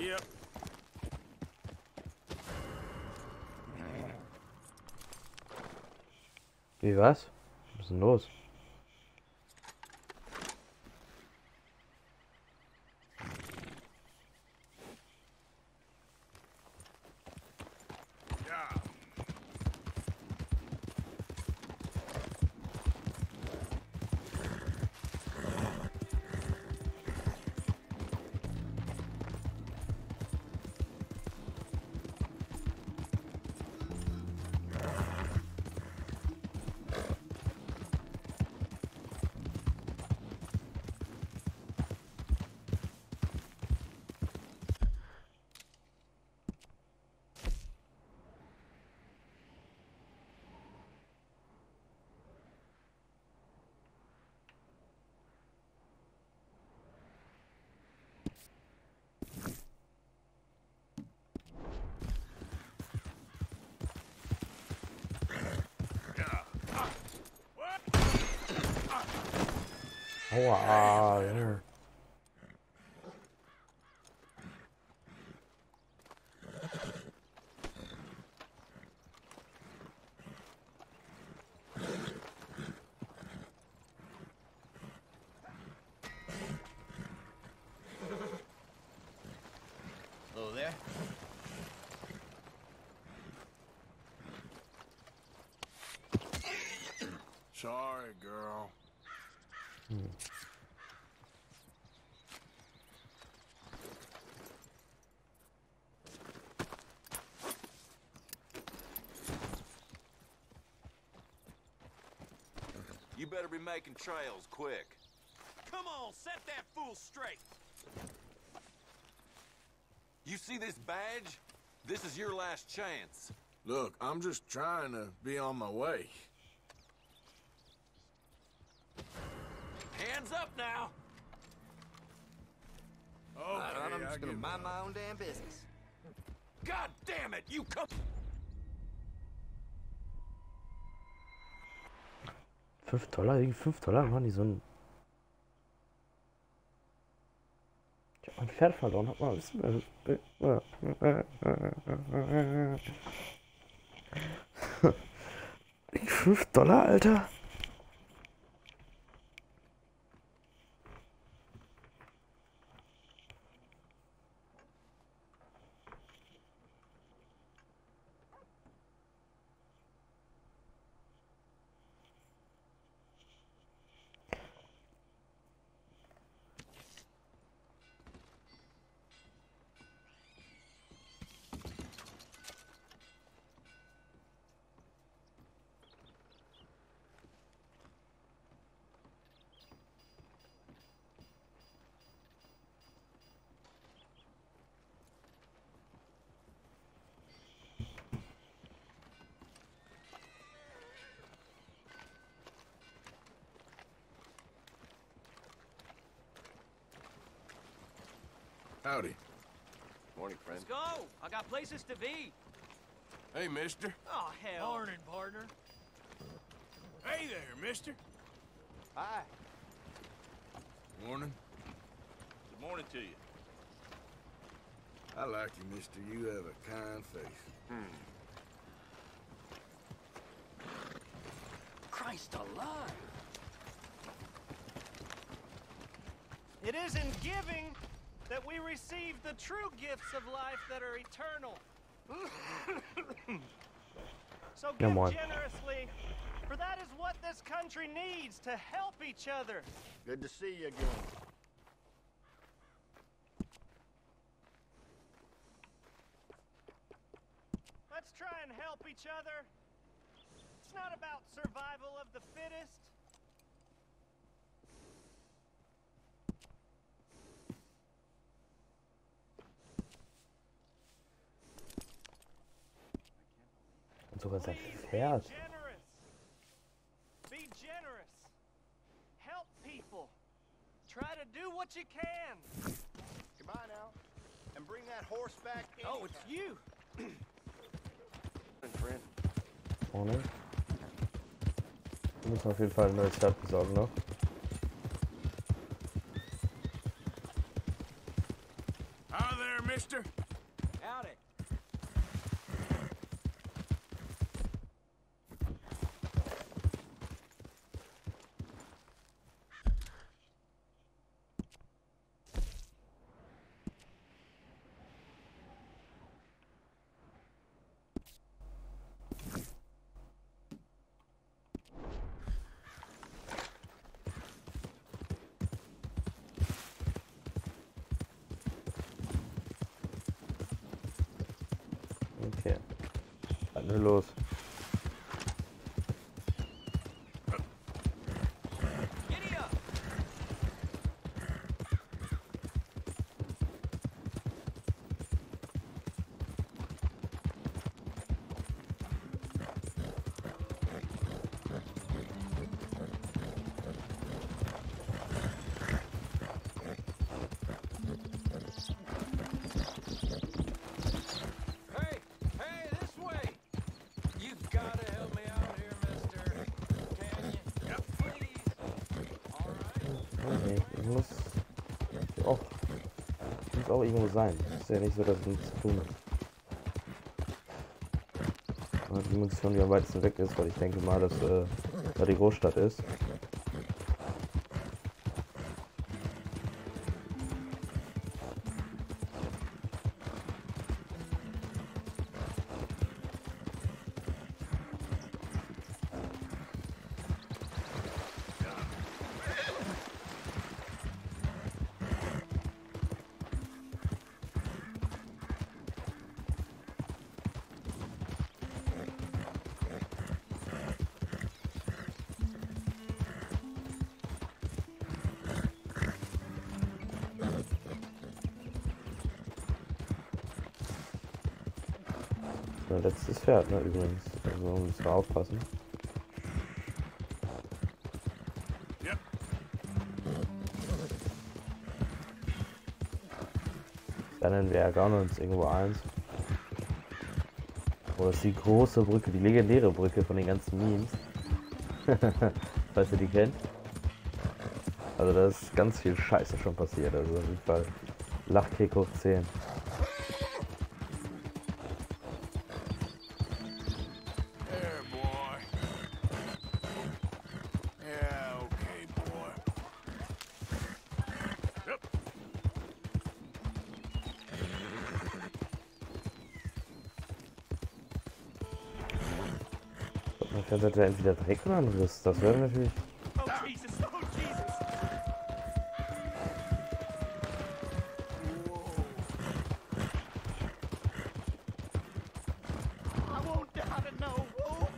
Yep.
Wie was? Was ist denn los? Aua, Junge.
Hello there.
Sorry, girl.
You better be making trails quick.
Come on, set that fool straight.
You see this badge? This is your last chance.
Look, I'm just trying to be on my way.
Hands up now!
Okay,
I'm just gonna mind my own damn business.
God damn it, you come...
5 Dollar? Wegen 5 Dollar machen die so ein... Ich hab mein Pferd verloren, hab mal... 5 Dollar, Alter?
Howdy.
Morning, friend.
Let's go! I got places to be.
Hey, mister.
Oh, hell.
Morning, partner.
Hey there, mister.
Hi.
Morning.
Good morning to you.
I like you, mister. You have a kind face.
Christ alive! It is in giving that we receive the true gifts of life that are eternal. So give generously, for that is what this country needs, to help each other.
Good to see you again.
Let's try and help each other. It's not about survival of the fittest.
Und sogar sein Pferd.
Be generous. Help people. Try to do what you can.
Goodbye now. And bring that horse back in.
Oh, it's you.
Friend.
Ohne. Wir müssen auf jeden Fall ein neues Pferd besorgen, ne?
Hi there,
mister.
Howdy.
Okay. Was ist denn los? Muss auch irgendwo sein. Ist ja nicht so, dass es nichts zu tun ist. Und die Munition, die am weitesten weg ist, weil ich denke mal, dass da die Großstadt ist. Letztes Pferd, ne, übrigens. Also müssen wir aufpassen.
Ja.
Dann wir ärgern uns irgendwo eins. Oder ist die große Brücke, die legendäre Brücke von den ganzen Memes. Falls ihr die kennt. Also da ist ganz viel Scheiße schon passiert. Also auf jeden Fall Lachkick hoch 10. Dann hat er entweder Dreck oder ein Riss. Das wäre natürlich.
Oh Jesus! Oh Jesus!
I won't die to know, wolf.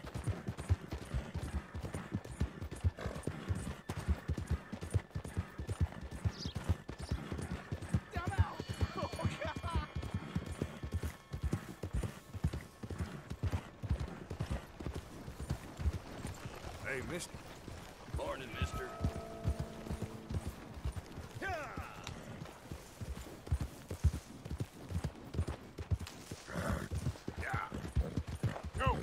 Hey, mister.
Morning, mister.
Go.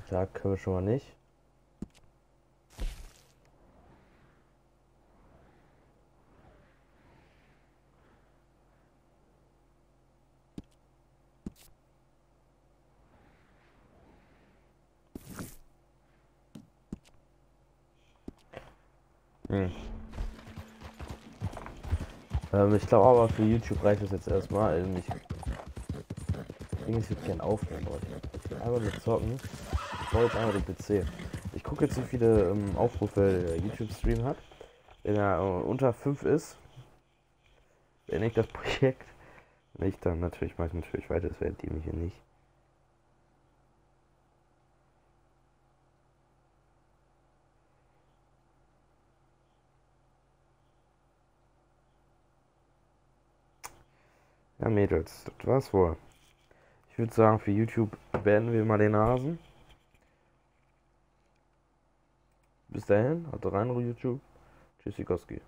Da können wir schon mal nicht. Ich glaube aber für YouTube reicht es jetzt erstmal. Ich würde gerne aufnehmen, Leute. Ich will einfach nur zocken. voll bei dem PC. Ich gucke jetzt, wie viele Aufrufe der YouTube-Stream hat. Wenn er unter 5 ist, wenn ich das Projekt nicht, dann natürlich mache ich natürlich weiter, das wäre dämlich hier nicht. Ja, Mädels, das war's wohl. Ich würde sagen, für YouTube beenden wir mal den Hasen. Bis dahin, haut rein, YouTube. Tschüssikowski.